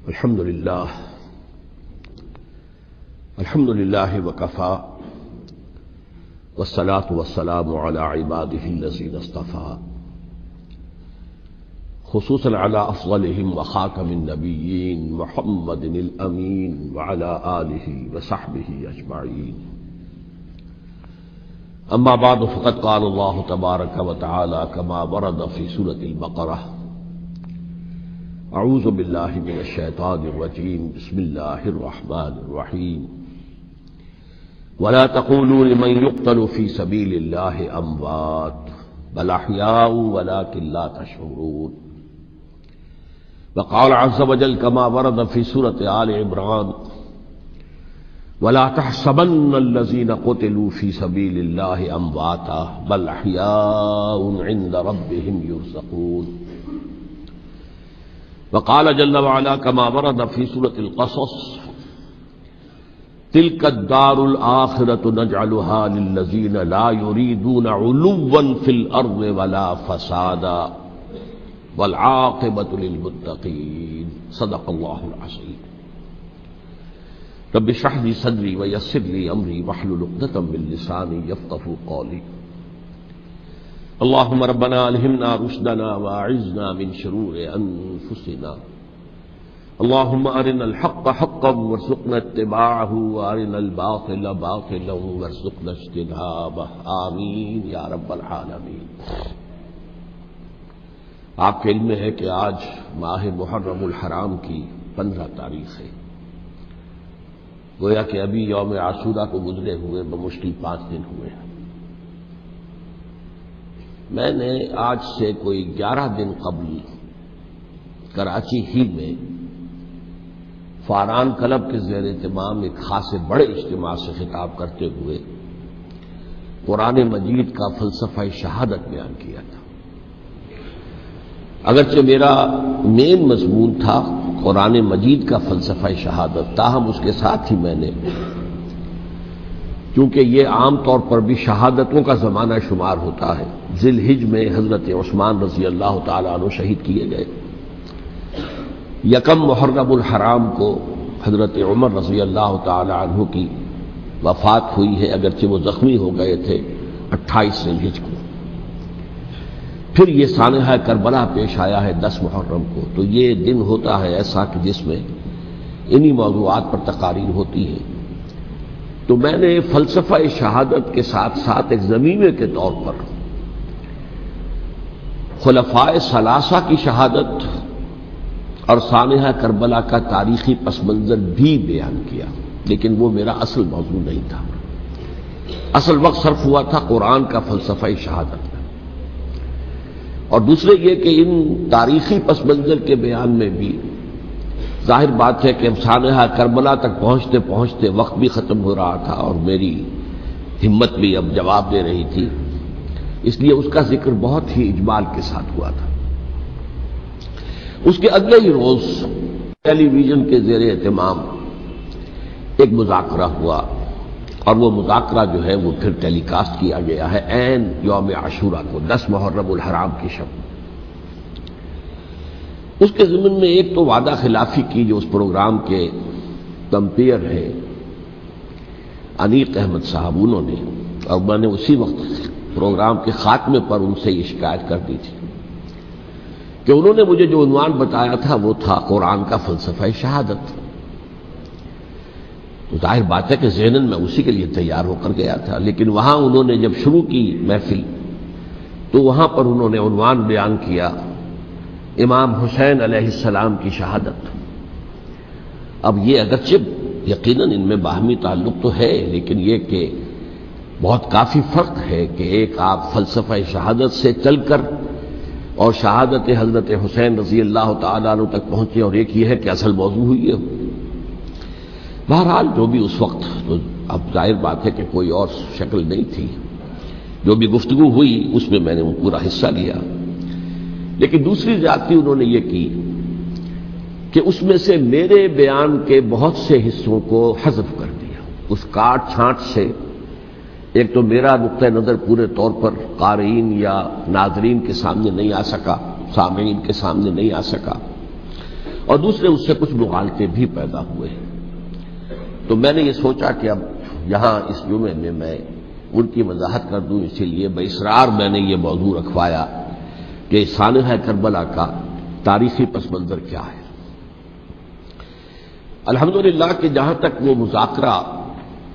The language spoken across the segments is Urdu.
الحمد لله وكفى والصلاة والسلام على عباده الذين اصطفى خصوصا على أفضلهم وخاتم النبيين محمد الأمين وعلى آله وصحبه أجمعين. أما بعد فقد قال الله تبارك وتعالى كما ورد في سورة البقرة: أعوذ بالله من الشيطان الرجيم بسم الله الرحمن الرحيم ولا تقولوا لمن يقتل في سبيل الله أموات بل أحياء ولكن لا تشعرون. وقال عز وجل كما ورد في سورة آل عمران: ولا تحسبن الذين قتلوا في سبيل الله أمواتا بل أحياء عند ربهم يرزقون. وقال جل وعلا كما ورد في سورة القصص: تلك الدار الآخرة نجعلها للذين لا يريدون علوا في الأرض ولا فسادا والعاقبة للمتقين. صدق الله العظيم. رب اشرح لي صدري ويسر لي أمري واحلل عقدة من لساني يفقهوا قولي. اللهم ربنا ألهمنا رشدنا وأعذنا من شرور أنفسنا. اللهم أرنا الحق حقا وارزقنا اتباعه وأرنا الباطل باطلا وارزقنا اجتنابه. آمین یا رب العالمین. آپ کے علم میں ہے کہ آج ماہ محرم الحرام کی 15 تاریخ ہے. گویا کہ ابھی یوم عاشورہ کو گزرے ہوئے بمشکل 5 دن ہوئے ہیں. میں نے آج سے کوئی 11 دن قبل کراچی ہی میں فاران کلب کے زیر اہتمام ایک خاصے بڑے اجتماع سے خطاب کرتے ہوئے قرآن مجید کا فلسفہ شہادت بیان کیا تھا. اگرچہ میرا مین مضمون تھا قرآن مجید کا فلسفہ شہادت، تاہم اس کے ساتھ ہی میں نے، کیونکہ یہ عام طور پر بھی شہادتوں کا زمانہ شمار ہوتا ہے، ذی الحج میں حضرت عثمان رضی اللہ تعالیٰ عنہ شہید کیے گئے، یکم محرم الحرام کو حضرت عمر رضی اللہ تعالیٰ عنہ کی وفات ہوئی ہے، اگرچہ وہ زخمی ہو گئے تھے 28 ذی الحج کو. پھر یہ سانحہ کربلا پیش آیا ہے 10 محرم کو. تو یہ دن ہوتا ہے ایسا کہ جس میں انہی موضوعات پر تقاریر ہوتی ہے. تو میں نے فلسفہ شہادت کے ساتھ ساتھ ایک ضمیمے کے طور پر خلفائے ثلاثہ کی شہادت اور سانحہ کربلا کا تاریخی پس منظر بھی بیان کیا، لیکن وہ میرا اصل موضوع نہیں تھا. اصل وقت صرف ہوا تھا قرآن کا فلسفہ شہادت میں. اور دوسرے یہ کہ ان تاریخی پس منظر کے بیان میں بھی ظاہر بات ہے کہ سانحہ کربلا تک پہنچتے پہنچتے وقت بھی ختم ہو رہا تھا اور میری ہمت بھی اب جواب دے رہی تھی، اس لیے اس کا ذکر بہت ہی اجمال کے ساتھ ہوا تھا. اس کے اگلے ہی روز ٹیلی ویژن کے زیر اہتمام ایک مذاکرہ ہوا، اور وہ مذاکرہ جو ہے وہ پھر ٹیلی کاسٹ کیا گیا ہے عین یوم عاشورہ کو، 10 محرم الحرام کی شب. اس کے ضمن میں ایک تو وعدہ خلافی کی جو اس پروگرام کے کمپیئر ہے انیق احمد صاحب، انہوں نے، اور میں نے اسی وقت پروگرام کے خاتمے پر ان سے یہ شکایت کر دی تھی کہ انہوں نے مجھے جو عنوان بتایا تھا وہ تھا قرآن کا فلسفہ شہادت. تو ظاہر بات ہے کہ ذہناً میں اسی کے لیے تیار ہو کر گیا تھا، لیکن وہاں انہوں نے جب شروع کی محفل تو وہاں پر انہوں نے عنوان بیان کیا امام حسین علیہ السلام کی شہادت. اب یہ اگرچہ یقیناً ان میں باہمی تعلق تو ہے، لیکن یہ کہ بہت کافی فرق ہے کہ ایک آپ فلسفہ شہادت سے چل کر اور شہادت حضرت حسین رضی اللہ تعالیٰ عنہ تک پہنچے، اور ایک یہ ہے کہ اصل موضوع ہوئی ہے. بہرحال جو بھی اس وقت، تو اب ظاہر بات ہے کہ کوئی اور شکل نہیں تھی، جو بھی گفتگو ہوئی اس میں میں نے پورا حصہ لیا. لیکن دوسری زیادتی انہوں نے یہ کی کہ اس میں سے میرے بیان کے بہت سے حصوں کو حذف کر دیا. اس کاٹ چھانٹ سے ایک تو میرا نقطہ نظر پورے طور پر قارئین یا ناظرین کے سامنے نہیں آ سکا، سامعین کے سامنے نہیں آ سکا، اور دوسرے اس سے کچھ مغالطے بھی پیدا ہوئے ہیں۔ تو میں نے یہ سوچا کہ اب یہاں اس جمعے میں میں ان کی وضاحت کر دوں، اسی لیے باصرار میں نے یہ موضوع رکھوایا کہ سانحہ کربلا کا تاریخی پس منظر کیا ہے۔ الحمدللہ کہ جہاں تک وہ مذاکرہ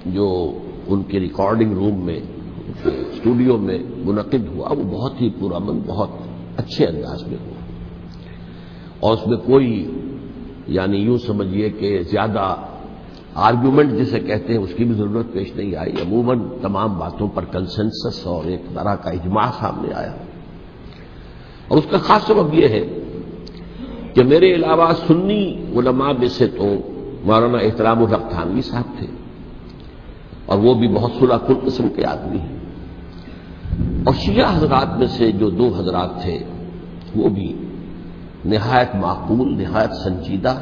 جو ان کے ریکارڈنگ روم میں اسٹوڈیو میں منعقد ہوا وہ بہت ہی پرامن، بہت اچھے انداز میں ہوا، اور اس میں کوئی یعنی یوں سمجھیے کہ زیادہ آرگیومنٹ جسے کہتے ہیں اس کی بھی ضرورت پیش نہیں آئی۔ عموماً تمام باتوں پر کنسنسس اور ایک طرح کا اجماع سامنے آیا، اور اس کا خاص سبب یہ ہے کہ میرے علاوہ سنی علماء میں سے تو مولانا احترام الحق تھانوی صاحب تھے، اور وہ بھی بہت صلح کل قسم کے آدمی ہیں، اور شیعہ حضرات میں سے جو دو حضرات تھے وہ بھی نہایت معقول، نہایت سنجیدہ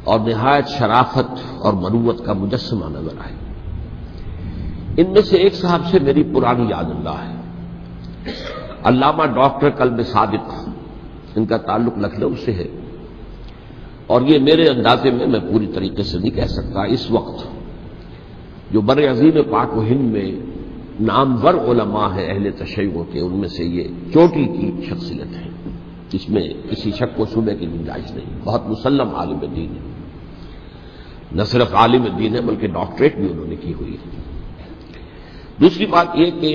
اور نہایت شرافت اور مروت کا مجسمہ نظر آئے۔ ان میں سے ایک صاحب سے میری پرانی یاد اللہ ہے، علامہ ڈاکٹر قلب صادق، ان کا تعلق لکھنؤ سے ہے، اور یہ میرے اندازے میں پوری طریقے سے نہیں کہہ سکتا، اس وقت جو بر عظیم پاک و ہند میں نامور علماء ہیں اہل تشیع کے، ان میں سے یہ چوٹی کی شخصیت ہے، اس میں کسی شک و شبے کی گنجائش نہیں، بہت مسلم عالم دین ہے، نہ صرف عالم دین ہے بلکہ ڈاکٹریٹ بھی انہوں نے کی ہوئی ہے۔ دوسری بات یہ کہ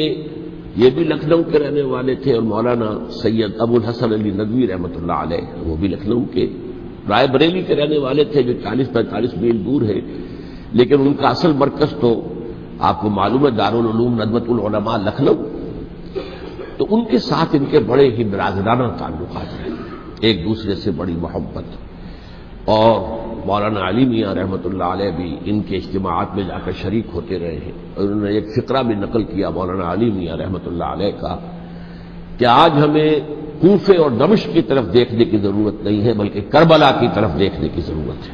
یہ بھی لکھنؤ کے رہنے والے تھے، اور مولانا سید ابو الحسن علی ندوی رحمۃ اللہ علیہ وہ بھی لکھنؤ کے، رائے بریلی کے رہنے والے تھے جو 40-45 میل دور ہے، لیکن ان کا اصل مرکز تو آپ کو معلوم ہے دارالعلوم ندوۃ العلماء لکھنؤ، تو ان کے ساتھ ان کے بڑے ہی برادرانہ تعلقات ہیں، ایک دوسرے سے بڑی محبت، اور مولانا علی میاں رحمۃ اللہ علیہ بھی ان کے اجتماعات میں جا کر شریک ہوتے رہے ہیں، اور انہوں نے ایک فقرہ بھی نقل کیا مولانا علی میاں رحمۃ اللہ علیہ کا کہ آج ہمیں کوفے اور دمشق کی طرف دیکھنے کی ضرورت نہیں ہے بلکہ کربلا کی طرف دیکھنے کی ضرورت ہے۔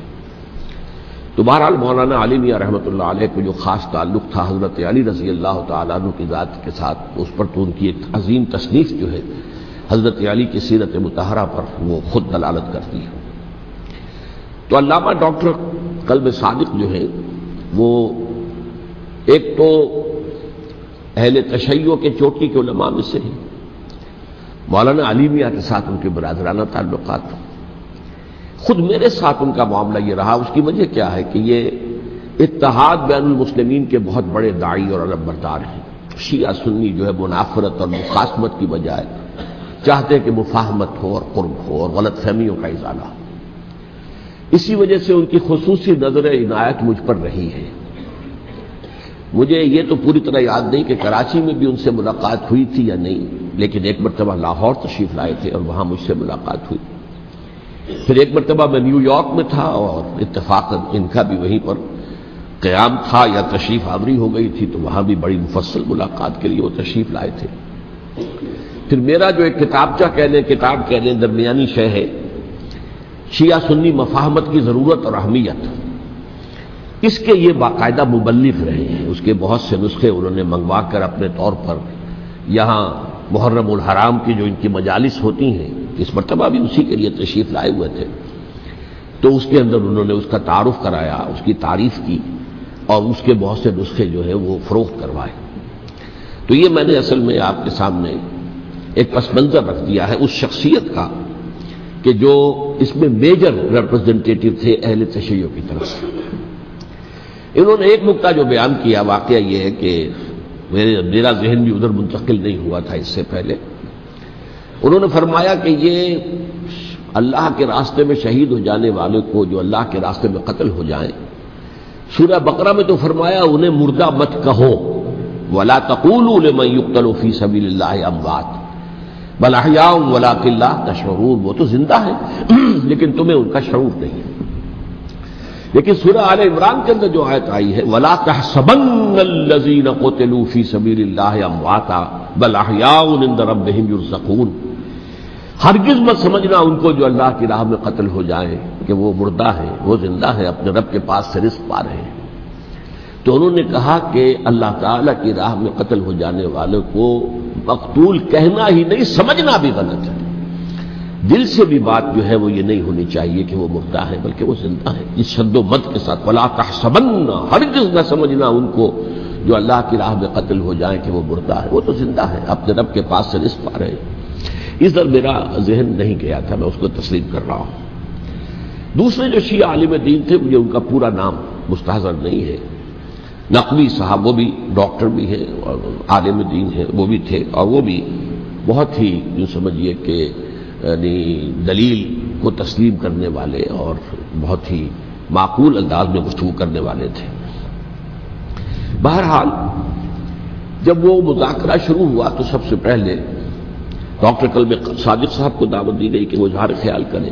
تو بہرحال مولانا علی میاں رحمۃ اللہ علیہ کو جو خاص تعلق تھا حضرت علی رضی اللہ تعالیٰ عنہ کی ذات کے ساتھ، اس پر تو ان کی ایک عظیم تصنیف جو ہے حضرت علی کی سیرت مطہرہ پر وہ خود دلالت کرتی ہے۔ تو علامہ ڈاکٹر قلب صادق جو ہے وہ ایک تو اہل تشیع کے چوٹی کے علماء میں سے ہیں، مولانا علی میاں کے ساتھ ان کے برادرانہ تعلقات، خود میرے ساتھ ان کا معاملہ یہ رہا۔ اس کی وجہ کیا ہے کہ یہ اتحاد بین المسلمین کے بہت بڑے داعی اور علم بردار ہیں۔ شیعہ سنی جو ہے منافرت اور مخاصمت کی بجائے چاہتے کہ مفاہمت ہو اور قرب ہو اور غلط فہمیوں کا ازالہ ہو، اسی وجہ سے ان کی خصوصی نظر عنایت مجھ پر رہی ہے۔ مجھے یہ تو پوری طرح یاد نہیں کہ کراچی میں بھی ان سے ملاقات ہوئی تھی یا نہیں، لیکن ایک مرتبہ لاہور تشریف لائے تھے اور وہاں مجھ سے ملاقات ہوئی، پھر ایک مرتبہ میں نیو یارک میں تھا اور اتفاقاً ان کا بھی وہیں پر قیام تھا یا تشریف آوری ہو گئی تھی، تو وہاں بھی بڑی مفصل ملاقات کے لیے وہ تشریف لائے تھے۔ پھر میرا جو ایک کتاب کہہ لیں درمیانی شے ہے، شیعہ سنی مفاہمت کی ضرورت اور اہمیت، اس کے یہ باقاعدہ مبلغ رہے ہیں، اس کے بہت سے نسخے انہوں نے منگوا کر اپنے طور پر یہاں محرم الحرام کی جو ان کی مجالس ہوتی ہیں، اس مرتبہ بھی اسی کے لیے تشریف لائے ہوئے تھے، تو اس کے اندر انہوں نے اس کا تعارف کرایا، اس کی تعریف کی، اور اس کے بہت سے نسخے جو ہے وہ فروخت کروائے۔ تو یہ میں نے اصل میں آپ کے سامنے ایک پس منظر رکھ دیا ہے اس شخصیت کا کہ جو اس میں میجر ریپرزنٹیٹو تھے اہل تشیع کی طرف سے۔ انہوں نے ایک نقطہ جو بیان کیا، واقعہ یہ ہے کہ میرا ذہن بھی ادھر منتقل نہیں ہوا تھا اس سے پہلے، انہوں نے فرمایا کہ یہ اللہ کے راستے میں شہید ہو جانے والے کو جو اللہ کے راستے میں قتل ہو جائیں، سورہ بقرہ میں تو فرمایا انہیں مردہ مت کہو، وَلَا تَقُولُوا لِمَن يُقْتَلُ فِي سَبِيلِ اللَّهِ أَمْوَاتٌ بَلْ أَحْيَاءٌ وَلَٰكِن لَّا تَشْعُرُونَ، وہ تو زندہ ہے لیکن تمہیں ان کا شعور نہیں ہے۔ لیکن سورہ آل عمران کے اندر جو آیت آئی ہے وَلَا تَحْسَبَنَّ الَّذِينَ قُتِلُوا فِي سَبِيلِ اللَّهِ أَمْوَاتًا بَلْ أَحْيَاءٌ عِندَ رَبِّهِمْ يُرْزَقُونَ، ہرگز مت سمجھنا ان کو جو اللہ کی راہ میں قتل ہو جائیں کہ وہ مردہ ہیں، وہ زندہ ہیں، اپنے رب کے پاس سے رزق پا رہے ہیں۔ تو انہوں نے کہا کہ اللہ تعالیٰ کی راہ میں قتل ہو جانے والے کو مقتول کہنا ہی نہیں، سمجھنا بھی غلط ہے۔ دل سے بھی بات جو ہے وہ یہ نہیں ہونی چاہیے کہ وہ مردہ ہے، بلکہ وہ زندہ ہے، اس شد و مد کے ساتھ ولا تحسبن، ہرگز نہ سمجھنا ان کو جو اللہ کی راہ میں قتل ہو جائیں کہ وہ مردہ ہے، وہ تو زندہ ہے، اپنے رب کے پاس سے رزق پا رہے ہیں۔ اس در میرا ذہن نہیں گیا تھا، میں اس کو تسلیم کر رہا ہوں۔ دوسرے جو شیعہ عالم دین تھے، مجھے ان کا پورا نام مستحضر نہیں ہے، نقوی صاحب، وہ بھی ڈاکٹر بھی ہیں اور عالم دین ہیں، وہ بھی تھے، اور وہ بھی بہت ہی یوں سمجھیے کہ یعنی دلیل کو تسلیم کرنے والے اور بہت ہی معقول انداز میں گفتگو کرنے والے تھے۔ بہرحال جب وہ مذاکرہ شروع ہوا تو سب سے پہلے ڈاکٹر کلب صادق صاحب کو دعوت دی گئی کہ وہ اظہار خیال کریں۔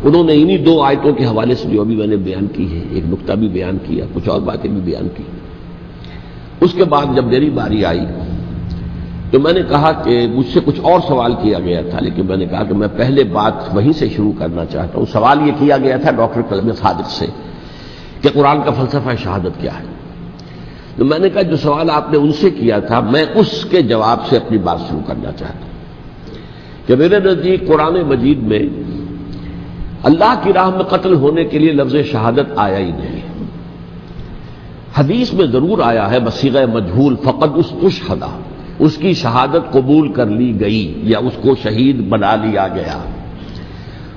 انہوں نے انہی دو آیتوں کے حوالے سے جو ابھی میں نے بیان کی ہے، ایک نقطہ بھی بیان کیا، کچھ اور باتیں بھی بیان کی۔ اس کے بعد جب میری باری آئی تو میں نے کہا کہ مجھ سے کچھ اور سوال کیا گیا تھا، لیکن میں نے کہا کہ میں پہلے بات وہیں سے شروع کرنا چاہتا ہوں۔ سوال یہ کیا گیا تھا ڈاکٹر کلب صادق سے کہ قرآن کا فلسفہ شہادت کیا ہے۔ تو میں نے کہا جو سوال آپ نے ان سے کیا تھا، میں اس کے جواب سے اپنی بات شروع کرنا چاہتا ہوں کہ میرے نزدیک قرآن مجید میں اللہ کی راہ میں قتل ہونے کے لیے لفظ شہادت آیا ہی نہیں۔ حدیث میں ضرور آیا ہے بصیغہ مجہول، فقد استشہدہ، اس کی شہادت قبول کر لی گئی یا اس کو شہید بنا لیا گیا،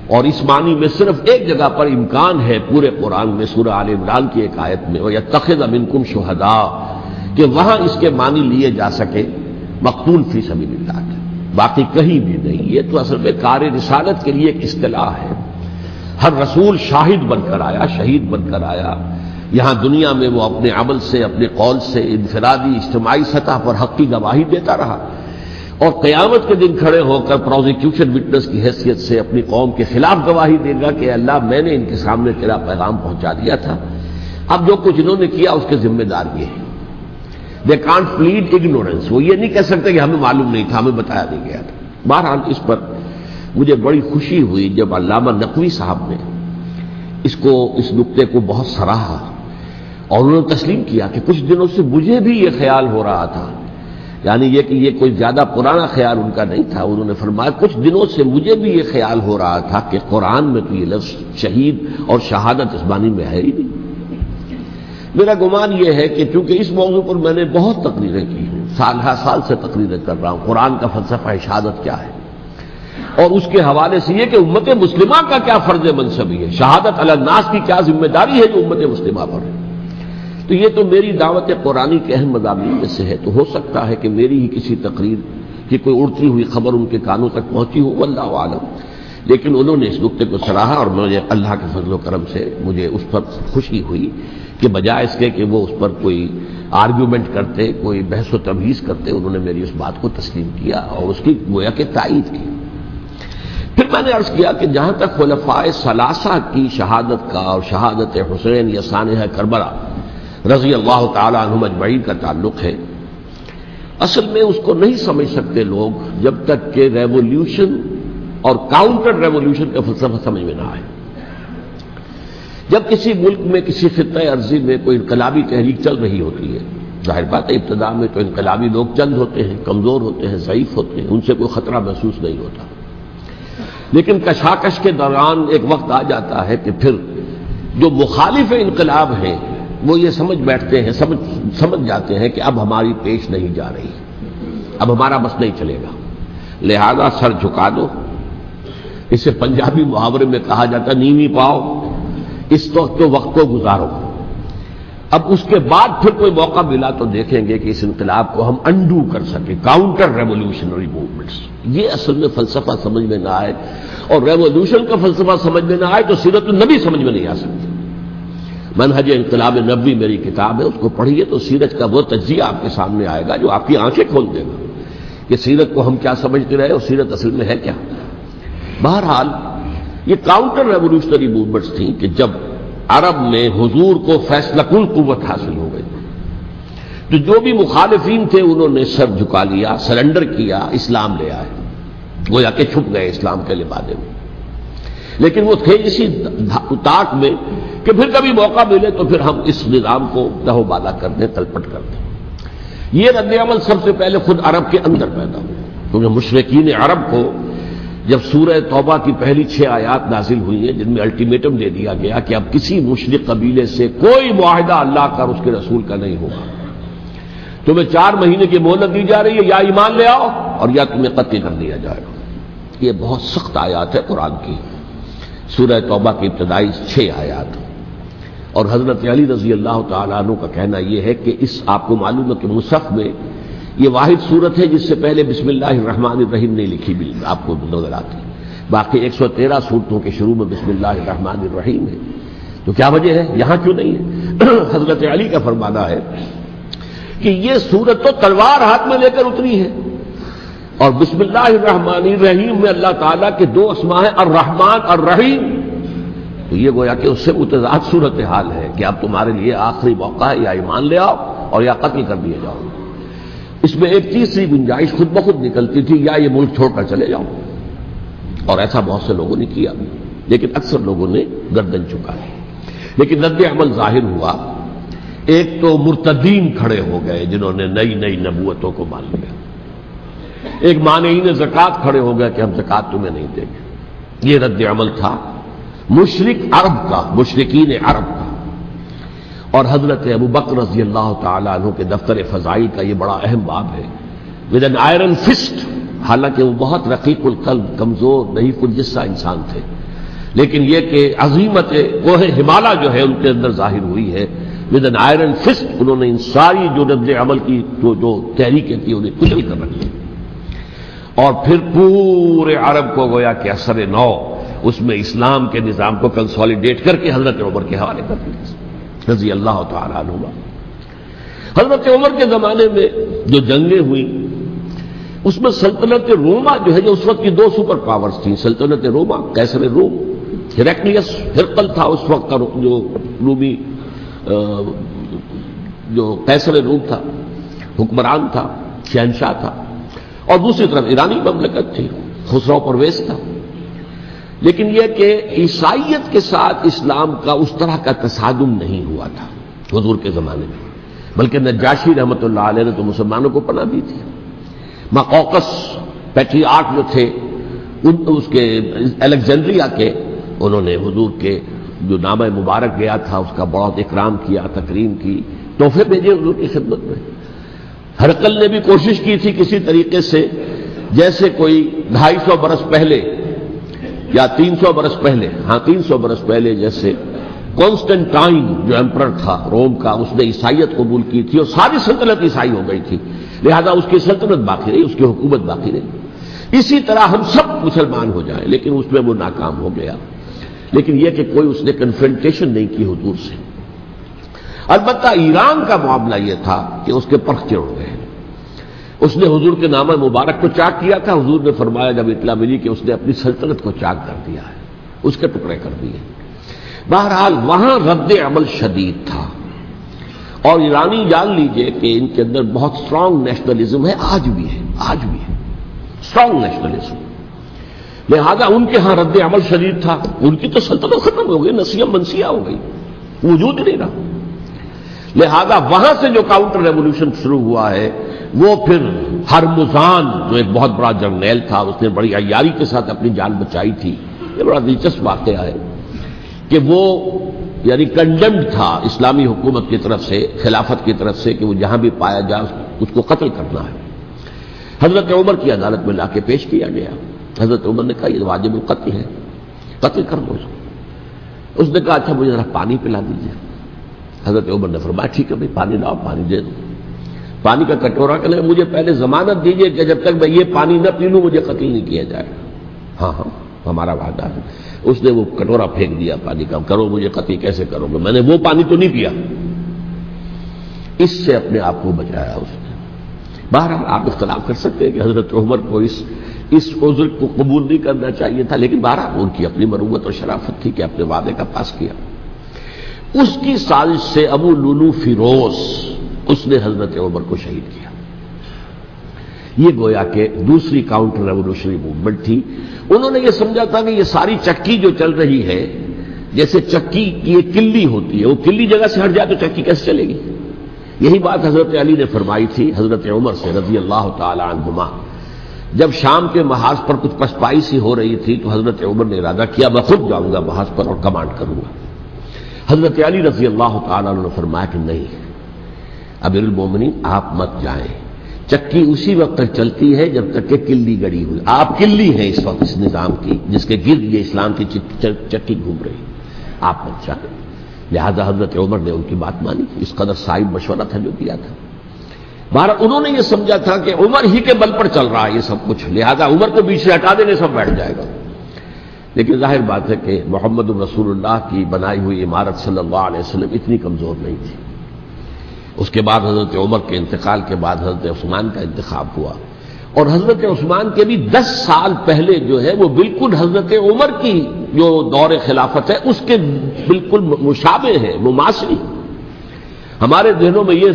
اور اس معنی میں صرف ایک جگہ پر امکان ہے پورے قرآن میں، سورہ آل عمران کی ایک آیت میں، وَيَتَّخِذَ مِنْكُمْ شُهَدَاءَ، کہ وہاں اس کے معنی لیے جا سکے مقتول فی سبیل اللہ کے، باقی کہیں بھی نہیں۔ یہ تو اصل میں کار رسالت کے لیے ایک اصطلاح ہے۔ ہر رسول شاہد بن کر آیا، شہید بن کر آیا، یہاں دنیا میں وہ اپنے عمل سے، اپنے قول سے انفرادی اجتماعی سطح پر حق کی گواہی دیتا رہا، اور قیامت کے دن کھڑے ہو کر پروزیکیوشن وٹنس کی حیثیت سے اپنی قوم کے خلاف گواہی دے گا کہ اللہ میں نے ان کے سامنے تیرا پیغام پہنچا دیا تھا، اب جو کچھ انہوں نے کیا اس کے ذمہ دار یہ ہے۔ دے کانٹ پلیڈ اگنورنس، وہ یہ نہیں کہہ سکتے کہ ہمیں معلوم نہیں تھا، ہمیں بتایا نہیں گیا تھا۔ بہرحال اس پر مجھے بڑی خوشی ہوئی جب علامہ نقوی صاحب نے اس نقطے کو بہت سراہا، اور انہوں نے تسلیم کیا کہ کچھ دنوں سے مجھے بھی یہ خیال ہو رہا تھا، یعنی یہ کہ یہ کوئی زیادہ پرانا خیال ان کا نہیں تھا۔ انہوں نے فرمایا کچھ دنوں سے مجھے بھی یہ خیال ہو رہا تھا کہ قرآن میں تو یہ لفظ شہید اور شہادت اس معنی میں ہے ہی نہیں۔ میرا گمان یہ ہے کہ چونکہ اس موضوع پر میں نے بہت تقریریں کی ہیں، سال ہر سال سے تقریریں کر رہا ہوں، قرآن کا فلسفہ شہادت کیا ہے، اور اس کے حوالے سے یہ کہ امت مسلمہ کا کیا فرض منصبی ہے، شہادت علی الناس کی کیا ذمہ داری ہے جو امت مسلمہ پر ہے۔ تو یہ تو میری دعوت قرآنی کے اہم مضامین میں سے ہے، تو ہو سکتا ہے کہ میری ہی کسی تقریر کی کوئی اڑتی ہوئی خبر ان کے کانوں تک پہنچی ہو، واللہ عالم، لیکن انہوں نے اس نقطے کو سراہا، اور مجھے اللہ کے فضل و کرم سے مجھے اس پر خوشی ہوئی کہ بجائے اس کے کہ وہ اس پر کوئی آرگیومنٹ کرتے، کوئی بحث و تبحیث کرتے، انہوں نے میری اس بات کو تسلیم کیا اور اس کی گویا کہ تائید کی۔ پھر میں نے عرض کیا کہ جہاں تک خلفائے ثلاثہ کی شہادت کا اور شہادت حسین یا سانحہ کربلا رضی اللہ تعالی عنہم اجمعین کا تعلق ہے، اصل میں اس کو نہیں سمجھ سکتے لوگ جب تک کہ ریولیوشن اور کاؤنٹر ریولیوشن کا فلسفہ سمجھ میں نہ آئے۔ جب کسی ملک میں کسی خطہ ارضی میں کوئی انقلابی تحریک چل رہی ہوتی ہے، ظاہر بات ہے ابتدا میں تو انقلابی لوگ چند ہوتے ہیں، کمزور ہوتے ہیں، ضعیف ہوتے ہیں، ان سے کوئی خطرہ محسوس نہیں ہوتا، لیکن کشاکش کے دوران ایک وقت آ جاتا ہے کہ پھر جو مخالف انقلاب ہیں وہ یہ سمجھ بیٹھتے ہیں، سمجھ جاتے ہیں کہ اب ہماری پیش نہیں جا رہی، اب ہمارا بس نہیں چلے گا، لہذا سر جھکا دو۔ اسے پنجابی محاورے میں کہا جاتا نیوی پاؤ، اس وقت کو گزارو۔ اب اس کے بعد پھر کوئی موقع ملا تو دیکھیں گے کہ اس انقلاب کو ہم انڈو کر سکیں، کاؤنٹر ریولیوشنری موومنٹس۔ یہ اصل میں فلسفہ سمجھ میں نہ آئے اور ریولیوشن کا فلسفہ سمجھ میں نہ آئے تو سیرت النبی سمجھ میں نہیں آ سکتی۔ منہج انقلاب نبوی میری کتاب ہے، اس کو پڑھیے تو سیرت کا وہ تجزیہ آپ کے سامنے آئے گا جو آپ کی آنکھیں کھول دے گا کہ سیرت کو ہم کیا سمجھتے رہے اور سیرت اصل میں ہے کیا۔ بہرحال یہ کاؤنٹر ریولیوشنری موومنٹس تھیں کہ جب عرب میں حضور کو فیصلہ کن قوت حاصل ہو گئی تو جو بھی مخالفین تھے انہوں نے سر جھکا لیا، سرنڈر کیا، اسلام لے آئے، گویا کہ چھپ گئے اسلام کے لبادے میں۔ لیکن وہ تھے اسی طاق میں کہ پھر کبھی موقع ملے تو پھر ہم اس نظام کو دہو بالا کر دیں، تلپٹ کر دیں۔ یہ رد عمل سب سے پہلے خود عرب کے اندر پیدا ہوا، کیونکہ مشرکین عرب کو جب سورہ توبہ کی پہلی 6 آیات نازل ہوئی ہیں جن میں الٹیمیٹم دے دیا گیا کہ اب کسی مشرک قبیلے سے کوئی معاہدہ اللہ کا اور اس کے رسول کا نہیں ہوگا، تمہیں 4 مہینے کی مہلت دی جا رہی ہے، یا ایمان لے آؤ اور یا تمہیں قتل کر دیا جائے گا۔ یہ بہت سخت آیات ہے قرآن کی، سورہ توبہ کی ابتدائی 6 آیات۔ اور حضرت علی رضی اللہ تعالیٰ عنہ کا کہنا یہ ہے کہ اس آپ کو معلوم ہے کہ مصحف میں یہ واحد صورت ہے جس سے پہلے بسم اللہ الرحمن الرحیم نہیں لکھی بھی آپ کو نظر آتی، باقی 113 صورتوں کے شروع میں بسم اللہ الرحمن الرحیم ہے۔ تو کیا وجہ ہے یہاں کیوں نہیں ہے؟ حضرت علی کا فرمانا ہے کہ یہ صورت تو تلوار ہاتھ میں لے کر اتری ہے، اور بسم اللہ الرحمن الرحیم میں اللہ تعالیٰ کے 2 اسماء ہیں، الرحمن الرحیم، تو یہ گویا کہ اس سے متضاد صورتحال ہے کہ اب تمہارے لیے آخری موقع ہے، یا ایمان لے آؤ اور یا قتل کر دیے جاؤ۔ اس میں ایک تیسری گنجائش خود بخود نکلتی تھی، یا یہ ملک چھوڑ کر چلے جاؤ، اور ایسا بہت سے لوگوں نے کیا، لیکن اکثر لوگوں نے گردن چکائی۔ لیکن رد عمل ظاہر ہوا، ایک تو مرتدین کھڑے ہو گئے جنہوں نے نئی نئی نبوتوں کو مان لیا، ایک مانعین زکوٰۃ کھڑے ہو گئے کہ ہم زکوٰۃ تمہیں نہیں دیں گے۔ یہ رد عمل تھا مشرک عرب کا، مشرکین عرب کا۔ اور حضرت ابو بکر رضی اللہ تعالیٰ عنہ کے دفتر فضائل کا یہ بڑا اہم باب ہے، ود این آئرن فسٹ، حالانکہ وہ بہت رقیق القلب، کمزور ضعیف الجسہ انسان تھے، لیکن یہ کہ عظیمت کوہ ہمالیہ جو ہے ان کے اندر ظاہر ہوئی ہے، ود این آئرن فسٹ انہوں نے ان ساری جو رد عمل کی جو تحریکیں تھی انہیں کچل کر رکھی، اور پھر پورے عرب کو گویا کہ اثر نو اس میں اسلام کے نظام کو کنسالیڈیٹ کر کے حضرت عمر کے حوالے کر دیا رضی اللہ تعالیٰ عنہ۔ حضرت عمر کے زمانے میں جو جنگیں ہوئیں اس میں سلطنت روما جو ہے، جو اس وقت کی 2 سپر پاورز تھیں، سلطنت روما قیصر روم، ہرقلیس ہرقل تھا اس وقت کا جو رومی جو قیصر روم تھا، حکمران تھا، شہنشاہ تھا، اور دوسری طرف ایرانی مملکت تھی، خسرو پرویز تھا۔ لیکن یہ کہ عیسائیت کے ساتھ اسلام کا اس طرح کا تصادم نہیں ہوا تھا حضور کے زمانے میں، بلکہ نجاشی رحمۃ اللہ علیہ نے تو مسلمانوں کو پناہ دی تھی۔ مقوقس پیٹریارٹ جو تھے اس کے الیگزینڈریا کے، انہوں نے حضور کے جو نامہ مبارک گیا تھا اس کا بہت اکرام کیا، تکریم کی، تحفے بھیجے حضور کی خدمت میں۔ ہرقل نے بھی کوشش کی تھی کسی طریقے سے، جیسے کوئی 250 برس پہلے یا 300 برس پہلے، 300 برس پہلے جیسے کانسٹنٹائن جو ایمپرر تھا روم کا، اس نے عیسائیت قبول کی تھی اور ساری سلطنت عیسائی ہو گئی تھی، لہذا اس کی سلطنت باقی رہی، اس کی حکومت باقی رہی۔ اسی طرح ہم سب مسلمان ہو جائیں، لیکن اس میں وہ ناکام ہو گیا۔ لیکن یہ کہ کوئی اس نے کنفرنٹیشن نہیں کی حضور سے۔ البتہ ایران کا معاملہ یہ تھا کہ اس کے پرخچے اڑ گئے، اس نے حضور کے نامہ مبارک کو چاک کیا تھا، حضور نے فرمایا جب اطلاع ملی کہ اس نے اپنی سلطنت کو چاک کر دیا ہے، اس کے ٹکڑے کر دیے۔ بہرحال وہاں رد عمل شدید تھا، اور ایرانی جان لیجئے کہ ان کے اندر بہت اسٹرانگ نیشنلزم ہے، آج بھی ہے اسٹرانگ نیشنلزم، لہذا ان کے ہاں رد عمل شدید تھا۔ ان کی تو سلطنت ختم ہو گئی، نسیہ منسیہ ہو گئی، وجود ہی نہیں رہا۔ لہذا وہاں سے جو کاؤنٹر ریولوشن شروع ہوا ہے وہ پھر ہرمزان جو ایک بہت بڑا جرنیل تھا، اس نے بڑی عیاری کے ساتھ اپنی جان بچائی تھی۔ یہ بڑا دلچسپ واقعہ ہے کہ وہ یعنی کنڈمڈ تھا اسلامی حکومت کی طرف سے، خلافت کی طرف سے، کہ وہ جہاں بھی پایا جائے اس کو قتل کرنا ہے۔ حضرت عمر کی عدالت میں لا کے پیش کیا گیا، حضرت عمر نے کہا یہ واجب القتل ہے، قتل کر دو اس کو۔ اس نے کہا اچھا مجھے ذرا پانی پلا دیجیے۔ حضرت عمر نے فرمایا ٹھیک ہے بھائی پانی لاؤ، پانی دے دو۔ پانی کا کٹورا کہ مجھے پہلے ضمانت دیجیے کہ جب تک میں یہ پانی نہ پی لوں مجھے قتل نہیں کیا جائے گا۔ ہاں ہمارا وعدہ ہے۔ اس نے وہ کٹورا پھینک دیا پانی کا، کرو مجھے قتل کیسے کرو گے، میں نے وہ پانی تو نہیں پیا۔ اس سے اپنے آپ کو بچایا اس نے۔ بہرحال آپ اختلاف کر سکتے ہیں کہ حضرت عمر کو اس عذر کو قبول نہیں کرنا چاہیے تھا، لیکن بہرحال ان کی اپنی مروت اور شرافت تھی کہ اپنے وعدے کا پاس کیا۔ اس کی سازش سے ابو لولو فیروز اس نے حضرت عمر کو شہید کیا۔ یہ گویا کہ دوسری کاؤنٹر ریولوشنری موومنٹ تھی۔ انہوں نے یہ سمجھا تھا کہ یہ ساری چکی جو چل رہی ہے، جیسے چکی کی ایک کلی ہوتی ہے، وہ کلی جگہ سے ہٹ جائے تو چکی کیسے چلے گی؟ یہی بات حضرت علی نے فرمائی تھی حضرت عمر سے رضی اللہ تعالی عنہما جب شام کے محاذ پر کچھ پسپائی سی ہو رہی تھی تو حضرت عمر نے ارادہ کیا میں خود جاؤں گا محاذ پر اور کمانڈ کروں گا. حضرت علی رضی اللہ تعالیٰ عنہ نے فرمایا کہ نہیں امیر المومنین آپ مت جائیں، چکی اسی وقت تک چلتی ہے جب تک کہ کلی گڑی ہوئی. آپ کلی ہیں اس وقت اس نظام کی جس کے گرد یہ اسلام کی چکی گھوم رہی، آپ مت جائیں. لہذا حضرت عمر نے ان کی بات مانی. اس قدر صائب مشورہ تھا جو کیا تھا. بہرحال انہوں نے یہ سمجھا تھا کہ عمر ہی کے بل پر چل رہا ہے یہ سب کچھ، لہذا عمر کو بیچ سے ہٹا دینے سب بیٹھ جائے گا. لیکن ظاہر بات ہے کہ محمد رسول اللہ کی بنائی ہوئی عمارت صلی اللہ علیہ وسلم اتنی کمزور نہیں تھی. اس کے بعد حضرت عمر کے انتقال کے بعد حضرت عثمان کا انتخاب ہوا، اور حضرت عثمان کے بھی 10 سال پہلے جو ہے وہ بالکل حضرت عمر کی جو دور خلافت ہے اس کے بالکل مشابہ ہے، مماثل. ہمارے ذہنوں میں یہ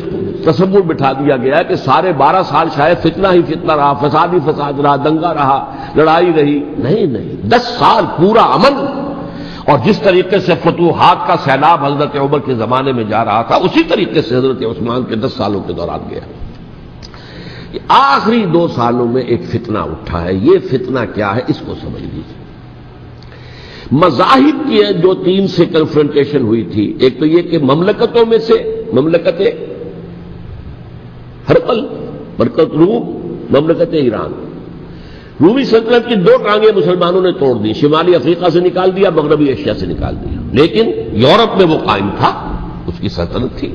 تصور بٹھا دیا گیا ہے کہ سارے 12 سال شاید فتنہ ہی فتنہ رہا، فساد ہی فساد رہا، دنگا رہا، لڑائی رہی. نہیں، 10 سال پورا امن. اور جس طریقے سے فتوحات کا سیلاب حضرت عمر کے زمانے میں جا رہا تھا اسی طریقے سے حضرت عثمان کے 10 سالوں کے دوران گیا. آخری 2 سالوں میں ایک فتنہ اٹھا ہے. یہ فتنہ کیا ہے اس کو سمجھ لیجیے. مذاہب کی جو 3 سے کنفرنٹیشن ہوئی تھی، ایک تو یہ کہ مملکتوں میں سے مملکت ہرقل، مملکت روم، مملکت ایران. رومی سلطنت کی 2 ٹانگیں مسلمانوں نے توڑ دی، شمالی افریقہ سے نکال دیا، مغربی ایشیا سے نکال دیا. لیکن یورپ میں وہ قائم تھا، اس کی سلطنت تھی.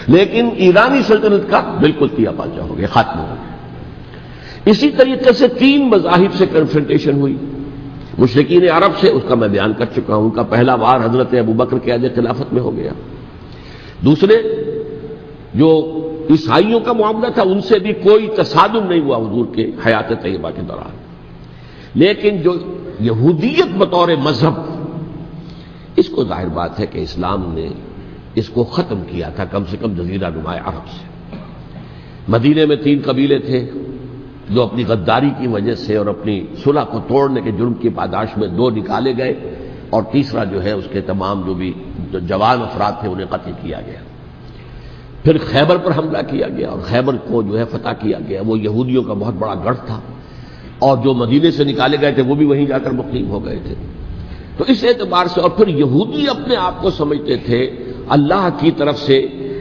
لیکن ایرانی سلطنت کا بالکل تیا پاچا ہو گیا، ختم ہو گیا. اسی طریقے سے 3 مذاہب سے کنفرنٹیشن ہوئی. مشرکین عرب سے، اس کا میں بیان کر چکا ہوں، ان کا پہلا وار حضرت ابوبکر کے عہد خلافت میں ہو گیا. دوسرے جو عیسائیوں کا معاملہ تھا ان سے بھی کوئی تصادم نہیں ہوا حضور کے حیات طیبہ کے دوران. لیکن جو یہودیت بطور مذہب، اس کو ظاہر بات ہے کہ اسلام نے اس کو ختم کیا تھا کم سے کم جزیرہ نما عرب سے. مدینے میں 3 قبیلے تھے جو اپنی غداری کی وجہ سے اور اپنی صلح کو توڑنے کے جرم کی پاداش میں 2 نکالے گئے، اور تیسرا جو ہے اس کے تمام جو بھی جوان افراد تھے انہیں قتل کیا گیا. پھر خیبر پر حملہ کیا گیا اور خیبر کو جو ہے فتح کیا گیا. وہ یہودیوں کا بہت بڑا گڑھ تھا، اور جو مدینے سے نکالے گئے تھے وہ بھی وہیں جا کر مقیم ہو گئے تھے. تو اس اعتبار سے، اور پھر یہودی اپنے آپ کو سمجھتے تھے اللہ کی طرف سے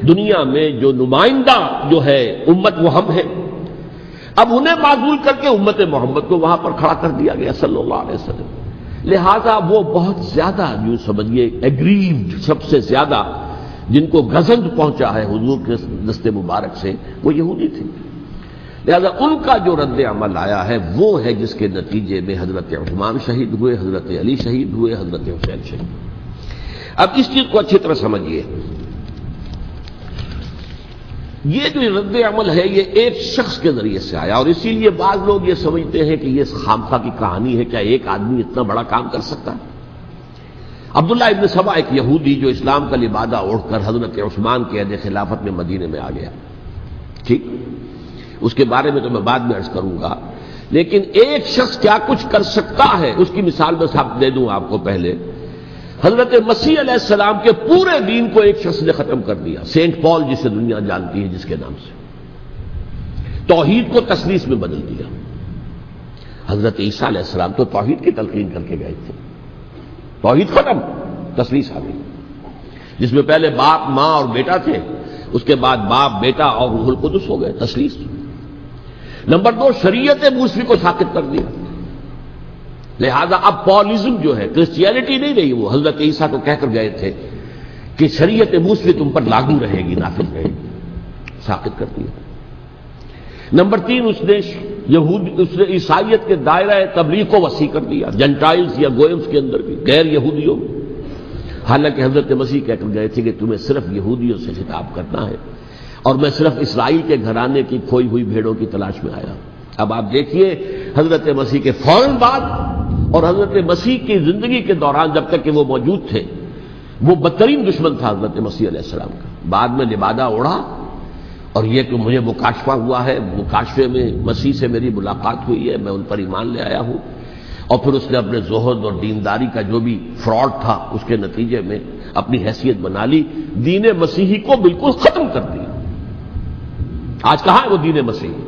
دنیا میں جو نمائندہ جو ہے امت وہ ہم ہیں. اب انہیں معزول کر کے امت محمد کو وہاں پر کھڑا کر دیا گیا صلی اللہ علیہ وسلم. لہذا وہ بہت زیادہ یوں سمجھیے ایگریوڈ، سب سے زیادہ جن کو گزند پہنچا ہے حضور کے دست مبارک سے، وہ یہودی تھے. لہذا ان کا جو رد عمل آیا ہے وہ ہے جس کے نتیجے میں حضرت عثمان شہید ہوئے، حضرت علی شہید ہوئے، حضرت حسین شہید ہوئے. اب اس چیز کو اچھی طرح سمجھیے. یہ جو رد عمل ہے یہ ایک شخص کے ذریعے سے آیا، اور اسی لیے بعض لوگ یہ سمجھتے ہیں کہ یہ خامخواہ کی کہانی ہے. کیا ایک آدمی اتنا بڑا کام کر سکتا ہے؟ عبداللہ ابن سبا ایک یہودی جو اسلام کا لبادہ اوڑھ کر حضرت عثمان کے عہد خلافت میں مدینے میں آ گیا. ٹھیک، اس کے بارے میں تو میں بعد میں عرض کروں گا. لیکن ایک شخص کیا کچھ کر سکتا ہے اس کی مثال میں صاحب دے دوں آپ کو. پہلے حضرت مسیح علیہ السلام کے پورے دین کو ایک شخص نے ختم کر دیا، سینٹ پال جسے دنیا جانتی ہے جس کے نام سے. توحید کو تثلیث میں بدل دیا. حضرت عیسیٰ علیہ السلام تو توحید کی تلقین کر کے گئے تھے، توحید ختم، تثلیث آ گئی، جس میں پہلے باپ ماں اور بیٹا تھے، اس کے بعد باپ بیٹا اور روح القدس ہو گئے، تثلیث. نمبر 2، شریعت موسوی کو ساقط کر دیا. لہذا اب پالزم جو ہے، کرسچینٹی نہیں رہی. وہ حضرت عیسیٰ کو کہہ کر گئے تھے کہ شریعت موسوی تم پر لاگو رہے گی، نافذ رہے گی، ساقط کر دیا. نمبر 3، اس نے عیسائیت کے دائرہ تبلیغ کو وسیع کر دیا، جنٹائلز یا گوئمز کے اندر بھی، غیر یہودیوں میں. حالانکہ حضرت مسیح کہہ کر گئے تھے کہ تمہیں صرف یہودیوں سے خطاب کرنا ہے، اور میں صرف اسرائیل کے گھرانے کی کھوئی ہوئی بھیڑوں کی تلاش میں آیا. اب آپ دیکھیے حضرت مسیح کے فوراً بعد اور حضرت مسیح کی زندگی کے دوران جب تک کہ وہ موجود تھے وہ بدترین دشمن تھا حضرت مسیح علیہ السلام کا. بعد میں لبادہ اوڑھا، اور یہ کہ مجھے مکاشفہ ہوا ہے، مکاشفے میں مسیح سے میری ملاقات ہوئی ہے، میں ان پر ایمان لے آیا ہوں. اور پھر اس نے اپنے زہد اور دینداری کا جو بھی فراڈ تھا اس کے نتیجے میں اپنی حیثیت بنا لی، دین مسیحی کو بالکل ختم کر دیا. آج کہاں ہے وہ دین مسیحی؟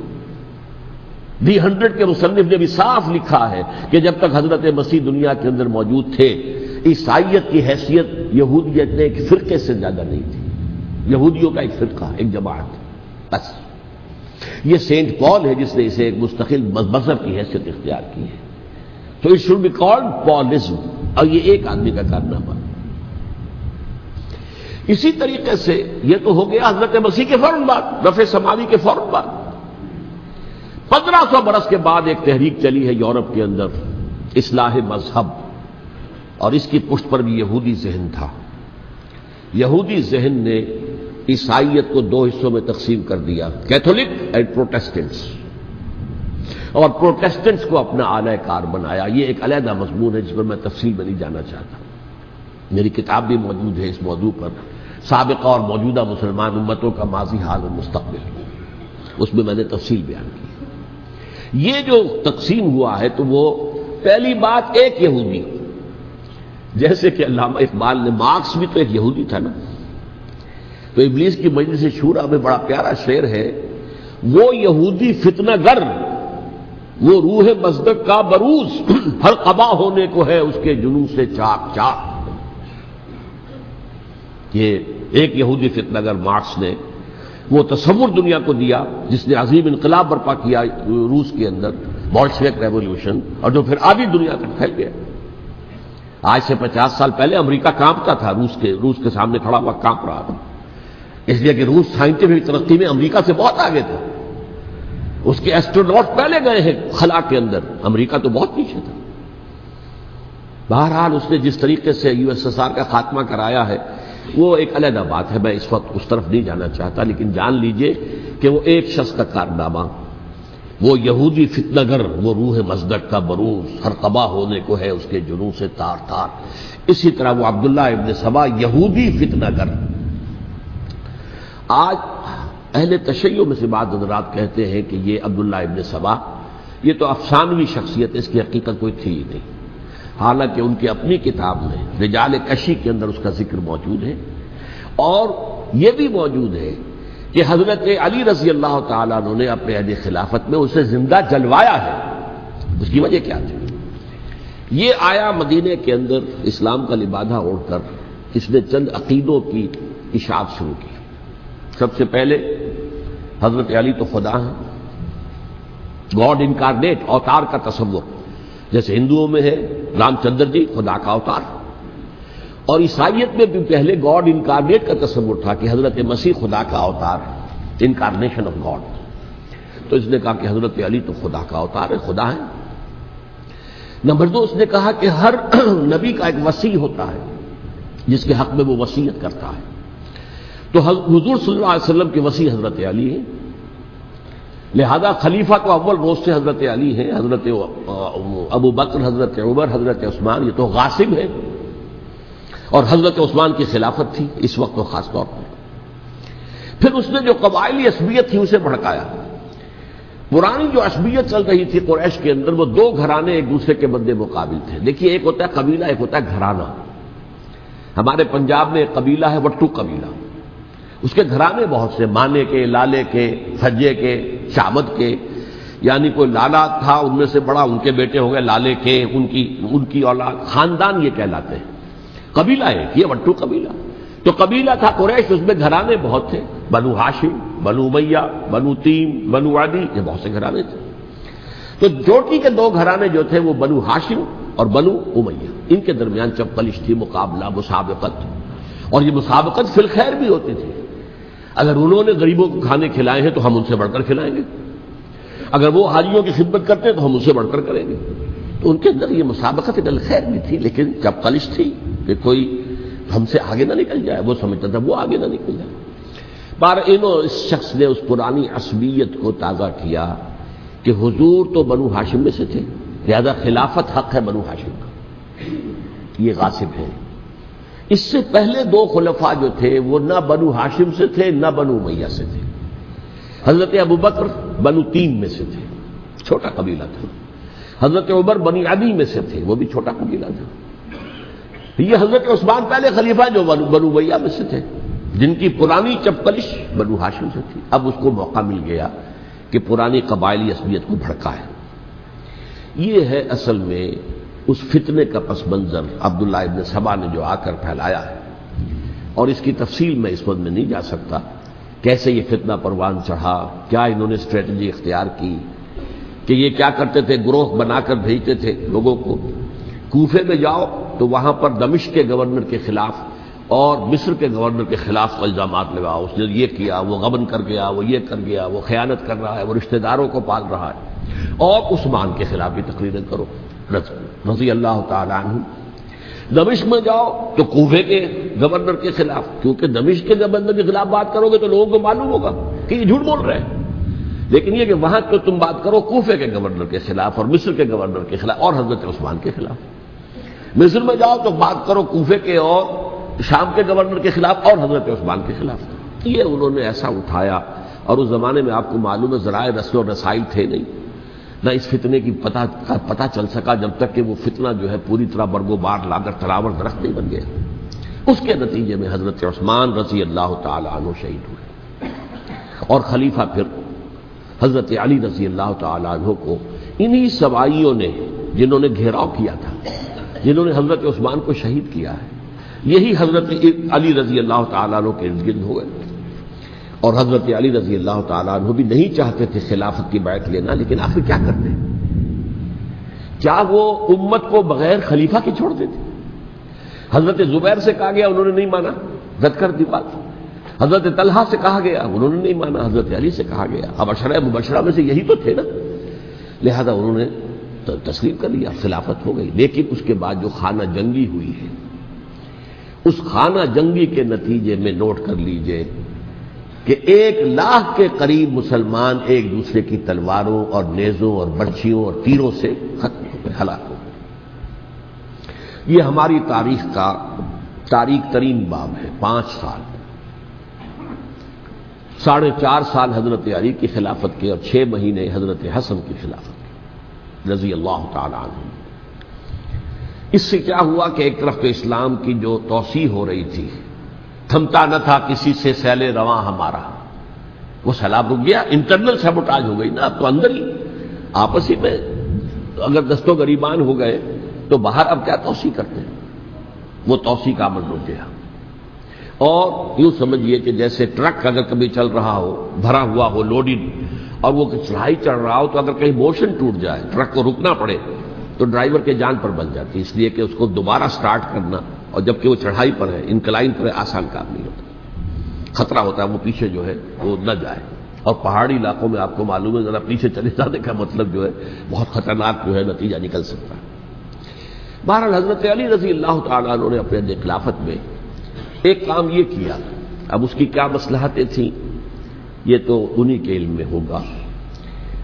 دی 100 کے مصنف نے بھی صاف لکھا ہے کہ جب تک حضرت مسیح دنیا کے اندر موجود تھے، عیسائیت کی حیثیت یہودیت نے ایک فرقے سے زیادہ نہیں تھی، یہودیوں کا ایک فرقہ، ایک جماعت بس۔ یہ سینٹ پال ہے جس نے اسے ایک مستقل مذہب کی حیثیت اختیار کی ہے، تو اٹ شوڈ بی کالڈ پالزم، اور یہ ایک آدمی کا کارنامہ۔ اسی طریقے سے یہ تو ہو گیا حضرت مسیح کے فوراً بعد، رفع سماوی کے فوراً بعد۔ 1500 برس کے بعد ایک تحریک چلی ہے یورپ کے اندر، اصلاح مذہب، اور اس کی پشت پر بھی یہودی ذہن تھا۔ یہودی ذہن نے عیسائیت کو 2 حصوں میں تقسیم کر دیا، کیتھولک اینڈ پروٹیسٹنٹس، اور پروٹیسٹنٹس کو اپنا اعلی کار بنایا۔ یہ ایک علیحدہ مضمون ہے جس پر میں تفصیل میں نہیں جانا چاہتا، میری کتاب بھی موجود ہے اس موضوع پر، سابقہ اور موجودہ مسلمان امتوں کا ماضی، حال اور مستقبل، اس میں میں نے تفصیل بیان کی۔ یہ جو تقسیم ہوا ہے تو وہ پہلی بات ایک یہودی، جیسے کہ علامہ اقبال نے، مارکس بھی تو ایک یہودی تھا نا، تو ابلیس کی مجلس شورا میں بڑا پیارا شعر ہے، وہ یہودی فتنہ گر، وہ روح مصدق کا بروز، ہر قبا ہونے کو ہے اس کے جنوں سے چاک چاک۔ یہ ایک یہودی فتنہ گر مارکس نے وہ تصور دنیا کو دیا جس نے عظیم انقلاب برپا کیا روس کے اندر، بولشوک ریولوشن، اور جو پھر آدھی دنیا تک پھیل گیا۔ آج سے 50 سال پہلے امریکہ کانپتا تھا، روس کے سامنے کھڑا ہوا کانپ رہا تھا، اس لیے کہ روس سائنٹیفک ترقی میں امریکہ سے بہت آگے تھا، اس کے ایسٹروناٹ پہلے گئے ہیں خلا کے اندر، امریکہ تو بہت پیچھے تھا۔ بہرحال اس نے جس طریقے سے USSR کا خاتمہ کرایا ہے وہ ایک علیحدہ بات ہے، میں اس وقت اس طرف نہیں جانا چاہتا، لیکن جان لیجئے کہ وہ ایک شخص کا کارنامہ، وہ یہودی فتنہ گر، وہ روح مصدق کا بروز، ہر قبا ہونے کو ہے اس کے جنوں سے تار تار۔ اسی طرح وہ عبداللہ ابن سبا، یہودی فتنہ گر۔ آج اہل تشیع میں سے بعض حضرات کہتے ہیں کہ یہ عبداللہ ابن سبا یہ تو افسانوی شخصیت ہے، اس کی حقیقت کوئی تھی ہی نہیں، حالانکہ ان کی اپنی کتاب میں رجال کشی کے اندر اس کا ذکر موجود ہے، اور یہ بھی موجود ہے کہ حضرت علی رضی اللہ تعالیٰ عنہ نے اپنے عہد خلافت میں اسے زندہ جلوایا ہے۔ اس کی وجہ کیا تھی؟ یہ آیا مدینے کے اندر اسلام کا لبادہ اوڑھ کر، اس نے چند عقیدوں کی اشاعت شروع کی۔ سب سے پہلے حضرت علی تو خدا ہیں، گاڈ انکارنیٹ، اوتار کا تصور، جیسے ہندوؤں میں ہے رام چندر جی خدا کا اوتار، اور عیسائیت میں بھی پہلے گاڈ انکارنیٹ کا تصور تھا کہ حضرت مسیح خدا کا اوتار ہے، انکارنیشن آف گاڈ۔ تو اس نے کہا کہ حضرت علی تو خدا کا اوتار ہے، خدا ہے۔ نمبر 2، اس نے کہا کہ ہر نبی کا ایک وصی ہوتا ہے جس کے حق میں وہ وصیت کرتا ہے، تو حضور صلی اللہ علیہ وسلم کے وصی حضرت علی ہیں، لہذا خلیفہ تو اول روز سے حضرت علی ہیں، حضرت ابو بکر، حضرت عمر، حضرت عثمان یہ تو غاصب ہیں، اور حضرت عثمان کی خلافت تھی اس وقت تو خاص طور پر۔ پھر اس نے جو قبائلی عصبیت تھی اسے بھڑکایا۔ پرانی جو عصبیت چل رہی تھی قریش کے اندر، وہ 2 گھرانے ایک دوسرے کے مد مقابل تھے۔ دیکھیے، ایک ہوتا ہے قبیلہ، ایک ہوتا ہے گھرانہ۔ ہمارے پنجاب میں ایک قبیلہ ہے وٹو قبیلہ، اس کے گھرانے بہت سے، مانے کے، لالے کے، سجے کے، شامت کے، یعنی کوئی لالا تھا ان میں سے بڑا، ان کے بیٹے ہو گئے لالے کے، ان کی اولاد، خاندان یہ کہلاتے ہیں۔ قبیلہ ایک، یہ وٹو قبیلہ۔ تو قبیلہ تھا قریش، اس میں گھرانے بہت تھے، بنو ہاشم، بنو امیہ، بنو تیم، بنو عدی، یہ بہت سے گھرانے تھے۔ تو چوٹی کے 2 گھرانے جو تھے وہ بنو ہاشم اور بنو امیہ، ان کے درمیان چپقلش تھی، مقابلہ، مسابقت، اور یہ مسابقت فی الخیر بھی ہوتی تھی۔ اگر انہوں نے غریبوں کو کھانے کھلائے ہیں تو ہم ان سے بڑھ کر کھلائیں گے، اگر وہ حاجیوں کی خدمت کرتے ہیں تو ہم ان سے بڑھ کر کریں گے۔ تو ان کے اندر یہ مسابقت الخیر بھی تھی، لیکن چپقلش تھی کہ کوئی ہم سے آگے نہ نکل جائے، وہ سمجھتا تھا وہ آگے نہ نکل جائے۔ اس شخص نے اس پرانی عصبیت کو تازہ کیا کہ حضور تو بنو ہاشم میں سے تھے، لہذا خلافت حق ہے بنو ہاشم کا، یہ غاصب ہے۔ اس سے پہلے 2 خلفاء جو تھے وہ نہ بنو ہاشم سے تھے نہ بنو امیہ سے تھے۔ حضرت ابو بکر بنو تیم میں سے تھے، چھوٹا قبیلہ تھا۔ حضرت عمر بنی عدی میں سے تھے، وہ بھی چھوٹا قبیلہ تھا۔ یہ حضرت عثمان پہلے خلیفہ جو بنو امیہ میں سے تھے، جن کی پرانی چپقلش بنو ہاشم سے تھی۔ اب اس کو موقع مل گیا کہ پرانی قبائلی عصبیت کو بھڑکائے۔ یہ ہے اصل میں اس فتنے کا پس منظر عبداللہ ابن سبا نے جو آ کر پھیلایا ہے، اور اس کی تفصیل میں اس وقت میں نہیں جا سکتا، کیسے یہ فتنہ پروان چڑھا، کیا انہوں نے اسٹریٹجی اختیار کی کہ یہ کیا کرتے تھے، گروہ بنا کر بھیجتے تھے لوگوں کو، کوفے میں جاؤ تو وہاں پر دمشق کے گورنر کے خلاف اور مصر کے گورنر کے خلاف الزامات لگاؤ، اس نے یہ کیا، وہ غبن کر گیا، وہ یہ کر گیا، وہ خیانت کر رہا ہے، وہ رشتہ داروں کو پال رہا ہے، اور عثمان کے خلاف بھی تقریریں کرو رضی اللہ تعالی عنہ۔ دمشق میں جاؤ تو کوفے کے گورنر کے خلاف، کیونکہ دمشق کے گورنر کے خلاف بات کرو گے تو لوگوں کو معلوم ہوگا کہ یہ جھوٹ بول رہے ہیں، لیکن یہ کہ وہاں تو تم بات کرو کوفے کے گورنر کے خلاف اور مصر کے گورنر کے خلاف اور حضرت عثمان کے خلاف۔ مصر میں جاؤ تو بات کرو کوفے کے اور شام کے گورنر کے خلاف اور حضرت عثمان کے خلاف۔ یہ انہوں نے ایسا اٹھایا، اور اس زمانے میں آپ کو معلوم ہے ذرائع رسل و رسائل تھے نہیں، نہ اس فتنے کی پتہ چل سکا جب تک کہ وہ فتنہ جو ہے پوری طرح برگو بار لا کر تلاور درخت نہیں بن گیا۔ اس کے نتیجے میں حضرت عثمان رضی اللہ تعالی عنہ شہید ہوئے، اور خلیفہ پھر حضرت علی رضی اللہ تعالی عنہ کو انہی سوائیوں نے، جنہوں نے گھیراؤ کیا تھا، جنہوں نے حضرت عثمان کو شہید کیا ہے، یہی حضرت علی رضی اللہ تعالیٰ عنہ کے ارد گرد ہوئے، اور حضرت علی رضی اللہ تعالیٰ عنہ بھی نہیں چاہتے تھے خلافت کی بیعت لینا، لیکن آخر کیا کرتے؟ کیا وہ امت کو بغیر خلیفہ کے چھوڑ دیتے؟ حضرت زبیر سے کہا گیا، انہوں نے نہیں مانا، رد کر دی بات۔ حضرت طلحہ سے کہا گیا، انہوں نے نہیں مانا، حضرت علی سے کہا گیا، اب عشرہ مبشرہ میں سے یہی تو تھے نا، لہذا انہوں نے تسلیم کر لیا، خلافت ہو گئی۔ لیکن اس کے بعد جو خانہ جنگی ہوئی ہے، اس خانہ جنگی کے نتیجے میں نوٹ کر لیجئے کہ 1,00,000 کے قریب مسلمان ایک دوسرے کی تلواروں اور نیزوں اور برچھیوں اور تیروں سے ختم ہو گئے، ہلاک ہو گئے۔ یہ ہماری تاریخ کا تاریخ ترین باب ہے۔ 5 سال، 4.5 سال حضرت علی کی خلافت کے، اور 6 مہینے حضرت حسن کی خلافت کے رضی اللہ تعالی عنہ۔ اس سے کیا ہوا کہ ایک طرف تو اسلام کی جو توسیع ہو رہی تھی، تھمتا نہ تھا کسی سے سیل رواں ہمارا، وہ سیلاب رک گیا، انٹرنل سیبوٹاج ہو گئی نا، اب تو اندر ہی آپس ہی میں اگر دست و گریبان ہو گئے تو باہر اب کیا توسیع کرتے ہیں، وہ توسیع کا عمل رک گیا۔ اور یوں سمجھیے کہ جیسے ٹرک اگر کبھی چل رہا ہو، بھرا ہوا ہو، لوڈڈ، اور وہ چڑھائی چڑھ رہا ہو، تو اگر کہیں موشن ٹوٹ جائے، ٹرک کو رکنا پڑے، تو ڈرائیور کے جان پر بن جاتی، اس لیے کہ اس کو دوبارہ سٹارٹ کرنا، اور جبکہ وہ چڑھائی پر ہے، انکلائن پر ہے، آسان کام نہیں ہوتا، خطرہ ہوتا ہے وہ پیچھے جو ہے وہ نہ جائے، اور پہاڑی علاقوں میں آپ کو معلوم ہے ذرا پیچھے چلے جانے کا مطلب جو ہے بہت خطرناک جو ہے نتیجہ نکل سکتا ہے۔ بہرحال حضرت علی رضی اللہ تعالیٰ عنہ نے اپنے خلافت میں ایک کام یہ کیا، اب اس کی کیا مصلحتیں تھیں یہ تو انہی کے علم میں ہوگا،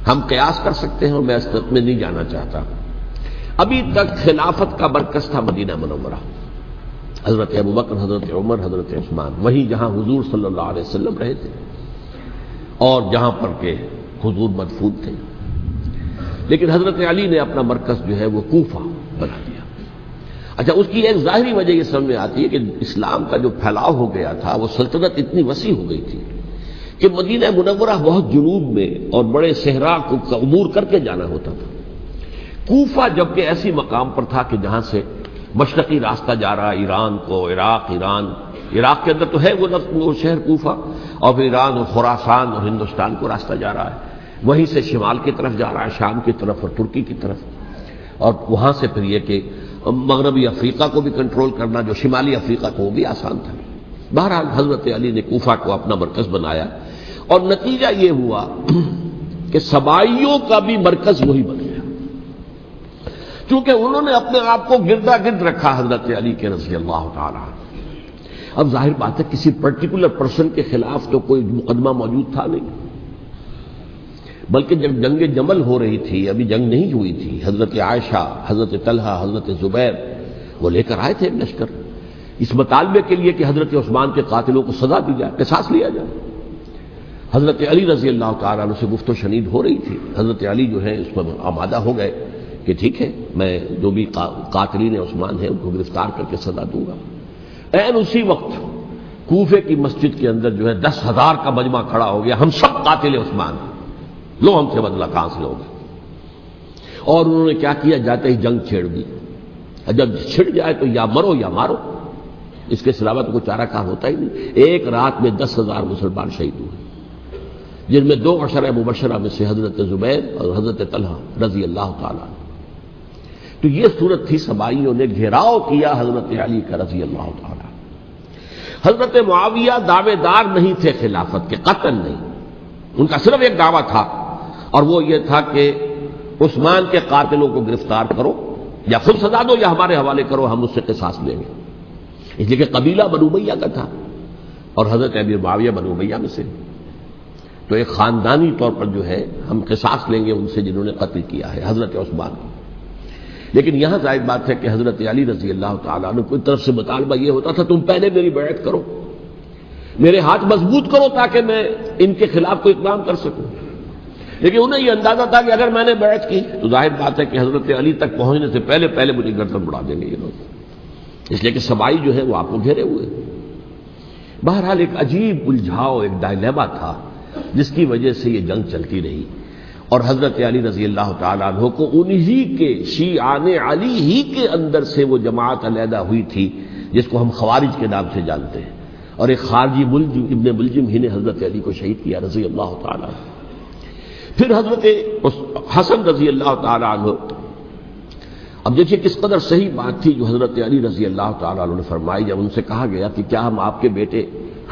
ہم قیاس کر سکتے ہیں اور میں اس میں نہیں جانا چاہتا۔ ابھی تک خلافت کا مرکز تھا مدینہ منورہ، حضرت ابوبکر، حضرت عمر، حضرت عثمان، وہیں جہاں حضور صلی اللہ علیہ وسلم رہے تھے اور جہاں پر کہ حضور مدفون تھے۔ لیکن حضرت علی نے اپنا مرکز جو ہے وہ کوفہ بنا دیا۔ اچھا، اس کی ایک ظاہری وجہ یہ سمجھ میں آتی ہے کہ اسلام کا جو پھیلاؤ ہو گیا تھا، وہ سلطنت اتنی وسیع ہو گئی تھی کہ مدینہ منورہ بہت جنوب میں اور بڑے صحرا کو عبور کر کے جانا ہوتا تھا۔ کوفہ جبکہ ایسی مقام پر تھا کہ جہاں سے مشرقی راستہ جا رہا ایران کو، عراق کے اندر تو ہے وہ شہر کوفہ، اور پھر ایران اور خراسان اور ہندوستان کو راستہ جا رہا ہے، وہیں سے شمال کی طرف جا رہا ہے، شام کی طرف اور ترکی کی طرف، اور وہاں سے پھر یہ کہ مغربی افریقہ کو بھی کنٹرول کرنا، جو شمالی افریقہ کو، وہ بھی آسان تھا۔ بہرحال حضرت علی نے کوفہ کو اپنا مرکز بنایا، اور نتیجہ یہ ہوا کہ سبائیوں کا بھی مرکز وہی بن گیا، چونکہ انہوں نے اپنے آپ کو گردا گرد رکھا حضرت علی کے رضی اللہ تعالیٰ۔ اب ظاہر بات ہے کسی پرٹیکولر پرسن کے خلاف تو کوئی مقدمہ موجود تھا نہیں، بلکہ جب جنگ جمل ہو رہی تھی، ابھی جنگ نہیں ہوئی تھی، حضرت عائشہ، حضرت طلحہ، حضرت زبیر وہ لے کر آئے تھے لشکر اس مطالبے کے لیے کہ حضرت عثمان کے قاتلوں کو سزا دی جائے، قصاص لیا جائے۔ حضرت علی رضی اللہ تعالیٰ عنہ سے گفت و شنید ہو رہی تھی، حضرت علی جو ہے اس پر آمادہ ہو گئے کہ ٹھیک ہے، میں جو بھی قاتلین عثمان ہیں ان کو گرفتار کر کے سزا دوں گا۔ عین اسی وقت کوفے کی مسجد کے اندر جو ہے 10,000 کا مجمع کھڑا ہو گیا، ہم سب قاتل عثمان ہیں، لو ہم سے بدلہ کہاں سے ہوگا. اور انہوں نے کیا کیا؟ جاتے ہی جنگ چھیڑ دی. جب چھڑ جائے تو یا مرو یا مارو، اس کے علاوہ تو کوئی چارہ کار ہوتا ہی نہیں. ایک رات میں 10,000 مسلمان شہید ہوئے، جن میں 2 عشرہ مبشرہ میں سے حضرت زبیر اور حضرت طلحہ رضی اللہ تعالیٰ. تو یہ صورت تھی، سبائیوں نے گھیراؤ کیا حضرت علی کا رضی اللہ تعالیٰ. حضرت معاویہ دعوے دار نہیں تھے خلافت کے، قطعاً نہیں. ان کا صرف ایک دعویٰ تھا، اور وہ یہ تھا کہ عثمان کے قاتلوں کو گرفتار کرو، یا خود سزا دو یا ہمارے حوالے کرو، ہم اس سے قصاص لیں گے. اس لیے کہ قبیلہ بنو امیہ کا تھا اور حضرت امیر معاویہ بنو امیہ میں سے، تو ایک خاندانی طور پر جو ہے ہم قصاص لیں گے ان سے جنہوں نے قتل کیا ہے حضرت عثمان کو. لیکن یہاں ظاہر بات ہے کہ حضرت علی رضی اللہ تعالیٰ عنہ کی طرف سے مطالبہ یہ ہوتا تھا تم پہلے میری بیعت کرو، میرے ہاتھ مضبوط کرو تاکہ میں ان کے خلاف کوئی اقدام کر سکوں. لیکن انہیں یہ اندازہ تھا کہ اگر میں نے بیعت کی تو ظاہر بات ہے کہ حضرت علی تک پہنچنے سے پہلے پہلے مجھے گردن بڑھا دیں گے یہ لوگ، اس لیے کہ سبائی جو ہے وہ آپ کو گھیرے ہوئے. بہرحال ایک عجیب الجھاؤ، ایک ڈائلیما تھا جس کی وجہ سے یہ جنگ چلتی رہی. اور حضرت علی رضی اللہ تعالیٰ عنہ کو انہی کے شیعان علی ہی کے اندر سے وہ جماعت علیحدہ ہوئی تھی جس کو ہم خوارج کے نام سے جانتے ہیں، اور ایک خارجی ملجم ابن ملجم ہی نے حضرت علی کو شہید کیا رضی اللہ تعالیٰ عنہ. پھر حضرت حسن رضی اللہ تعالیٰ عنہ، اب دیکھیے کس قدر صحیح بات تھی جو حضرت علی رضی اللہ تعالیٰ عنہ نے فرمائی جب ان سے کہا گیا کہ کیا ہم آپ کے بیٹے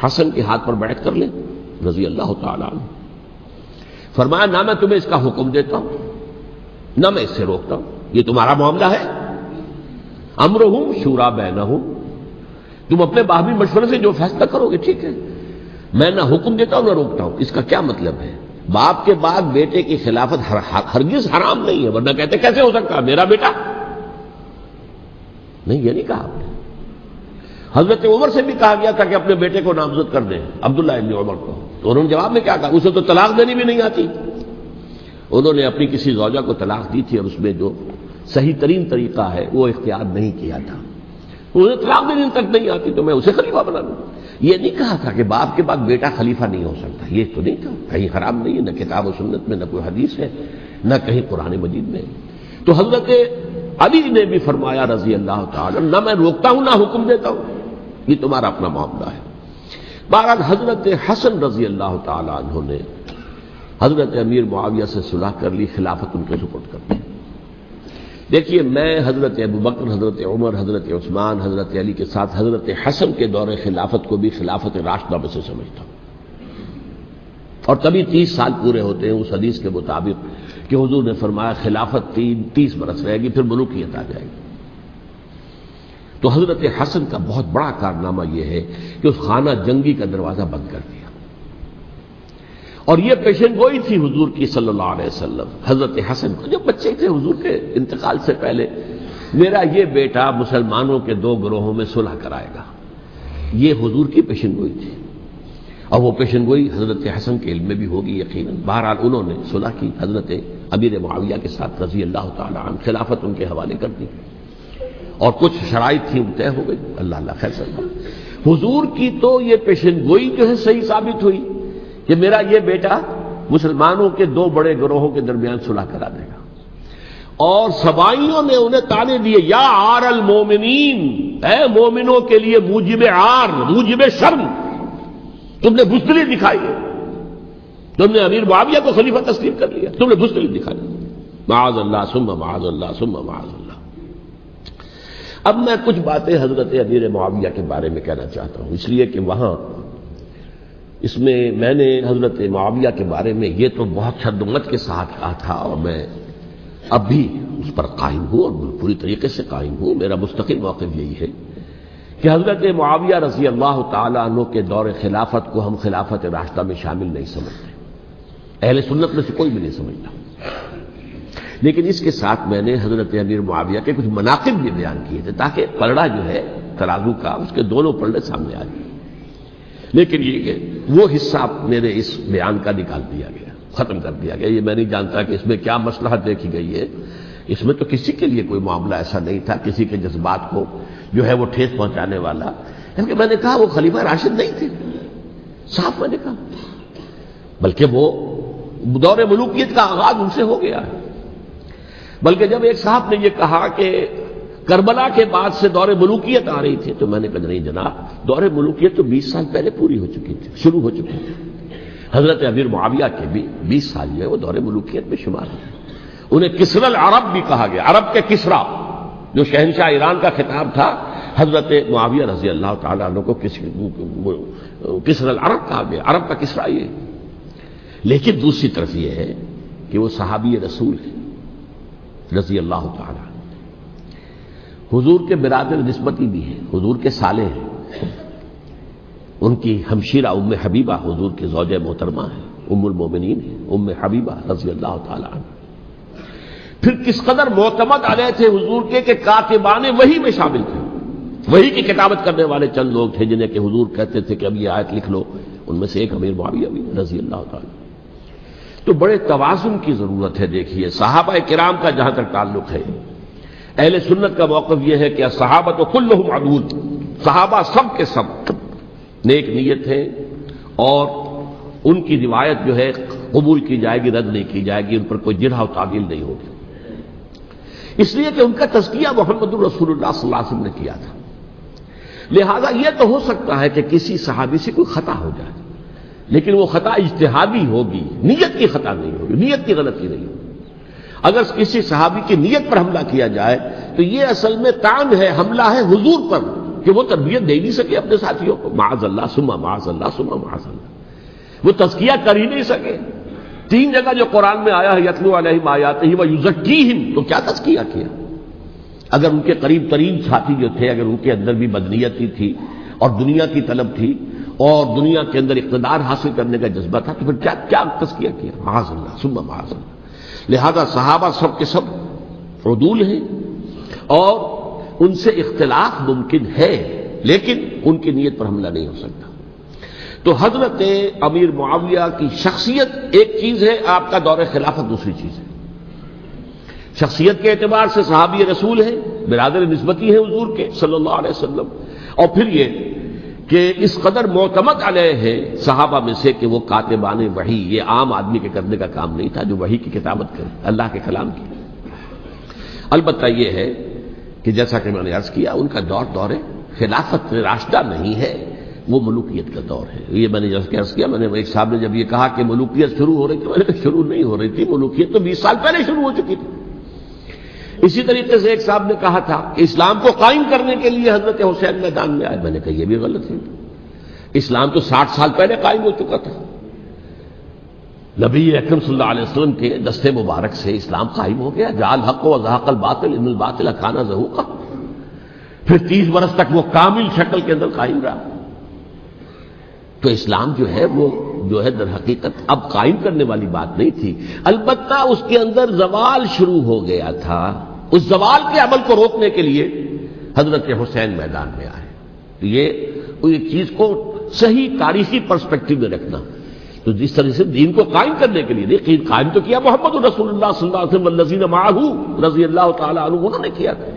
حسن کے ہاتھ پر بیعت کر لیں رضی اللہ تعالیٰ عنہ. فرمایا نہ میں تمہیں اس کا حکم دیتا ہوں نہ میں اس سے روکتا ہوں، یہ تمہارا معاملہ ہے. امرہم شورا بینہم، تم اپنے باہمی مشورے سے جو فیصلہ کرو گے ٹھیک ہے، میں نہ حکم دیتا ہوں نہ روکتا ہوں. اس کا کیا مطلب ہے؟ باپ کے بعد بیٹے کی خلافت ہرگز حرام نہیں ہے، ورنہ کہتے کیسے ہو سکتا میرا بیٹا؟ نہیں، یہ نہیں کہا آپ نے. حضرت عمر سے بھی کہا گیا تھا کہ اپنے بیٹے کو نامزد کر دیں، عبداللہ ابن عمر کو، تو انہوں نے جواب میں کیا کہا؟ اسے تو طلاق دینی بھی نہیں آتی. انہوں نے اپنی کسی زوجہ کو طلاق دی تھی اور اس میں جو صحیح ترین طریقہ ہے وہ اختیار نہیں کیا تھا. انہیں طلاق دینے تک نہیں آتی تو میں اسے خلیفہ بنا لوں. یہ نہیں کہا تھا کہ باپ کے بعد بیٹا خلیفہ نہیں ہو سکتا، یہ تو نہیں تھا. کہیں حرام نہیں ہے، نہ کتاب و سنت میں، نہ کوئی حدیث ہے، نہ کہیں قرآن مجید میں. تو حضرت علی نے بھی فرمایا رضی اللہ تعالیٰ نہ میں روکتا ہوں نہ حکم دیتا ہوں، یہ تمہارا اپنا معاملہ ہے. بہرحال حضرت حسن رضی اللہ تعالیٰ عنہ نے حضرت امیر معاویہ سے صلح کر لی، خلافت ان کے سپرد کر دی. دیکھیے میں حضرت ابوبکر، حضرت عمر، حضرت عثمان، حضرت علی کے ساتھ حضرت حسن کے دور خلافت کو بھی خلافت راشدہ میں سے سمجھتا ہوں. اور تبھی 30 سال پورے ہوتے ہیں اس حدیث کے مطابق کہ حضور نے فرمایا خلافت 30 برس رہے گی پھر ملوکیت آ جائے گی. تو حضرت حسن کا بہت بڑا کارنامہ یہ ہے کہ اس خانہ جنگی کا دروازہ بند کر دیا. اور یہ پیشن گوئی تھی حضور کی صلی اللہ علیہ وسلم حضرت حسن کو جب بچے تھے حضور کے انتقال سے پہلے، میرا یہ بیٹا مسلمانوں کے 2 گروہوں میں صلح کرائے گا. یہ حضور کی پیشن گوئی تھی، اور وہ پیشن گوئی حضرت حسن کے علم میں بھی ہوگی یقیناً. بہرحال انہوں نے صلح کی حضرت امیر معاویہ کے ساتھ رضی اللہ تعالیٰ عنہ، خلافت ان کے حوالے کر دی اور کچھ شرائط تھی وہ طے ہو گئی. اللہ خیر سلام. حضور کی تو یہ پیشن گوئی جو ہے صحیح ثابت ہوئی کہ میرا یہ بیٹا مسلمانوں کے 2 بڑے گروہوں کے درمیان صلح کرا دے گا. اور سبائیوں نے انہیں تانے دیے یا عار المومنین، اے مومنوں کے لیے موجب عار، موجب شرم تم نے بزدلی دکھائی ہے، تم نے امیر معاویہ کو خلیفہ تسلیم کر لیا، تم نے بزدلی دکھائی. معاذ اللہ ثم معاذ اللہ ثم معاذ اللہ. اب میں کچھ باتیں حضرت امیر معاویہ کے بارے میں کہنا چاہتا ہوں، اس لیے کہ وہاں اس میں نے حضرت معاویہ کے بارے میں یہ تو بہت شدت کے ساتھ کہا تھا، اور میں اب بھی اس پر قائم ہوں اور پوری طریقے سے قائم ہوں. میرا مستقل موقف یہی ہے کہ حضرت معاویہ رضی اللہ تعالیٰ عنہ کے دور خلافت کو ہم خلافت راشدہ میں شامل نہیں سمجھتے، اہل سنت میں سے کوئی بھی نہیں سمجھتا. لیکن اس کے ساتھ میں نے حضرت امیر معاویہ کے کچھ مناقب بھی بیان کیے تھے تاکہ پلڑا جو ہے ترازو کا اس کے دونوں پلڑے سامنے آ جائیں. لیکن یہ کہ وہ حصہ میرے اس بیان کا نکال دیا گیا، ختم کر دیا گیا. یہ میں نہیں جانتا کہ اس میں کیا مصلحت دیکھی گئی ہے. اس میں تو کسی کے لیے کوئی معاملہ ایسا نہیں تھا کسی کے جذبات کو جو ہے وہ ٹھیس پہنچانے والا. کیونکہ میں نے کہا وہ خلیفہ راشد نہیں تھے، صاحب میں نے کہا، بلکہ وہ دور ملوکیت کا آغاز ان سے ہو گیا ہے۔ بلکہ جب ایک صاحب نے یہ کہا کہ کربلا کے بعد سے دور ملوکیت آ رہی تھی، تو میں نے کہا نہیں جناب، دور ملوکیت تو 20 سال پہلے پوری ہو چکی تھی، شروع ہو چکی تھی۔ حضرت امیر معاویہ کے بھی 20 سال جو ہے وہ دور ملوکیت میں شمار ہیں۔ انہیں کسری العرب بھی کہا گیا، عرب کے کسریٰ، جو شہنشاہ ایران کا خطاب تھا، حضرت معاویہ رضی اللہ تعالیٰ عنہ کو کسری العرب کہا گیا، عرب کا کسریٰ یہ۔ لیکن دوسری طرف یہ ہے کہ وہ صحابی رسول ہیں رضی اللہ تعالیٰ عنہ، حضور کے برادر نسبتی بھی ہیں، حضور کے سالے ہیں، ان کی ہمشیرہ ام حبیبہ حضور کی زوجہ محترمہ ہیں، ام المومنین ہیں ام حبیبہ رضی اللہ تعالیٰ عنہ۔ پھر کس قدر معتمد علیہ تھے حضور کے کہ کاتبان وحی میں شامل تھے، وحی کی کتابت کرنے والے چند لوگ تھے جنہیں کہ حضور کہتے تھے کہ اب یہ آیت لکھ لو، ان میں سے ایک امیر معاویہ بھی رضی اللہ تعالیٰ۔ تو بڑے توازن کی ضرورت ہے۔ دیکھیے صحابہ کرام کا جہاں تک تعلق ہے، اہل سنت کا موقف یہ ہے کہ صحابہ تو کلہم عدول، صحابہ سب کے سب نیک نیت ہیں، اور ان کی روایت جو ہے قبول کی جائے گی، رد نہیں کی جائے گی، ان پر کوئی جرح و تعدیل نہیں ہوگی، اس لیے کہ ان کا تزکیہ محمد رسول اللہ صلی اللہ علیہ وسلم نے کیا تھا۔ لہذا یہ تو ہو سکتا ہے کہ کسی صحابی سے کوئی خطا ہو جائے، لیکن وہ خطا اجتہادی ہوگی، نیت کی خطا نہیں ہوگی، نیت کی غلطی نہیں ہوگی۔ اگر کسی صحابی کی نیت پر حملہ کیا جائے تو یہ اصل میں طعن ہے، حملہ ہے حضور پر کہ وہ تربیت دے نہیں سکے اپنے ساتھیوں کو، معاذ اللہ ثم معاذ اللہ ثم معاذ اللہ، وہ تزکیہ کر ہی نہیں سکے۔ 3 جگہ جو قرآن میں آیا ہے یتلو علیہم آیاتہ ویزکیہم، تو کیا تزکیہ کیا؟ اگر ان کے قریب ترین ساتھی جو تھے، اگر ان کے اندر بھی بدنیتی تھی اور دنیا کی طلب تھی اور دنیا کے اندر اقتدار حاصل کرنے کا جذبہ تھا، تو پھر کیا تزکیہ کیا؟ معاذ اللہ ثم معاذ اللہ۔ لہذا صحابہ سب کے سب عدول ہیں، اور ان سے اختلاف ممکن ہے، لیکن ان کی نیت پر حملہ نہیں ہو سکتا۔ تو حضرت امیر معاویہ کی شخصیت ایک چیز ہے، آپ کا دور خلافت دوسری چیز ہے۔ شخصیت کے اعتبار سے صحابی رسول ہیں، برادر نسبتی ہیں حضور کے صلی اللہ علیہ وسلم، اور پھر یہ کہ اس قدر معتمد علیہ ہے صحابہ میں سے کہ وہ کاتبان وحی، یہ عام آدمی کے کرنے کا کام نہیں تھا جو وحی کی کتابت کرے، اللہ کے کلام کی۔ البتہ یہ ہے کہ جیسا کہ میں نے عرض کیا، ان کا دور خلافت راشدہ نہیں ہے، وہ ملوکیت کا دور ہے۔ یہ میں نے جیسا کہ عرض کیا، میں نے ایک صاحب نے جب یہ کہا کہ ملوکیت شروع ہو رہی تھی، میں نے کہا شروع نہیں ہو رہی تھی، ملوکیت تو 20 سال پہلے شروع ہو چکی تھی۔ اسی طریقے سے ایک صاحب نے کہا تھا کہ اسلام کو قائم کرنے کے لیے حضرت حسین میدان میں آئے، میں نے کہا یہ بھی غلط ہے، اسلام تو 60 سال پہلے قائم ہو چکا تھا، نبی اکرم صلی اللہ علیہ وسلم کے دستے مبارک سے اسلام قائم ہو گیا، جاء الحق وزهق الباطل ان الباطل کان زهوقا، پھر 30 برس تک وہ کامل شکل کے اندر قائم رہا۔ تو اسلام جو ہے وہ در حقیقت اب قائم کرنے والی بات نہیں تھی، البتہ اس کے اندر زوال شروع ہو گیا تھا، اس زوال کے عمل کو روکنے کے لیے حضرت حسین میدان میں آئے۔ تو یہ چیز کو صحیح تاریخی پرسپیکٹو میں رکھنا، تو جس طرح سے دین کو قائم کرنے کے لیے دیکھیے قائم تو کیا محمد رسول اللہ صلی اللہ علیہ وسلم والذین معہ رضی اللہ تعالی عنہ، انہوں نے کیا تھا۔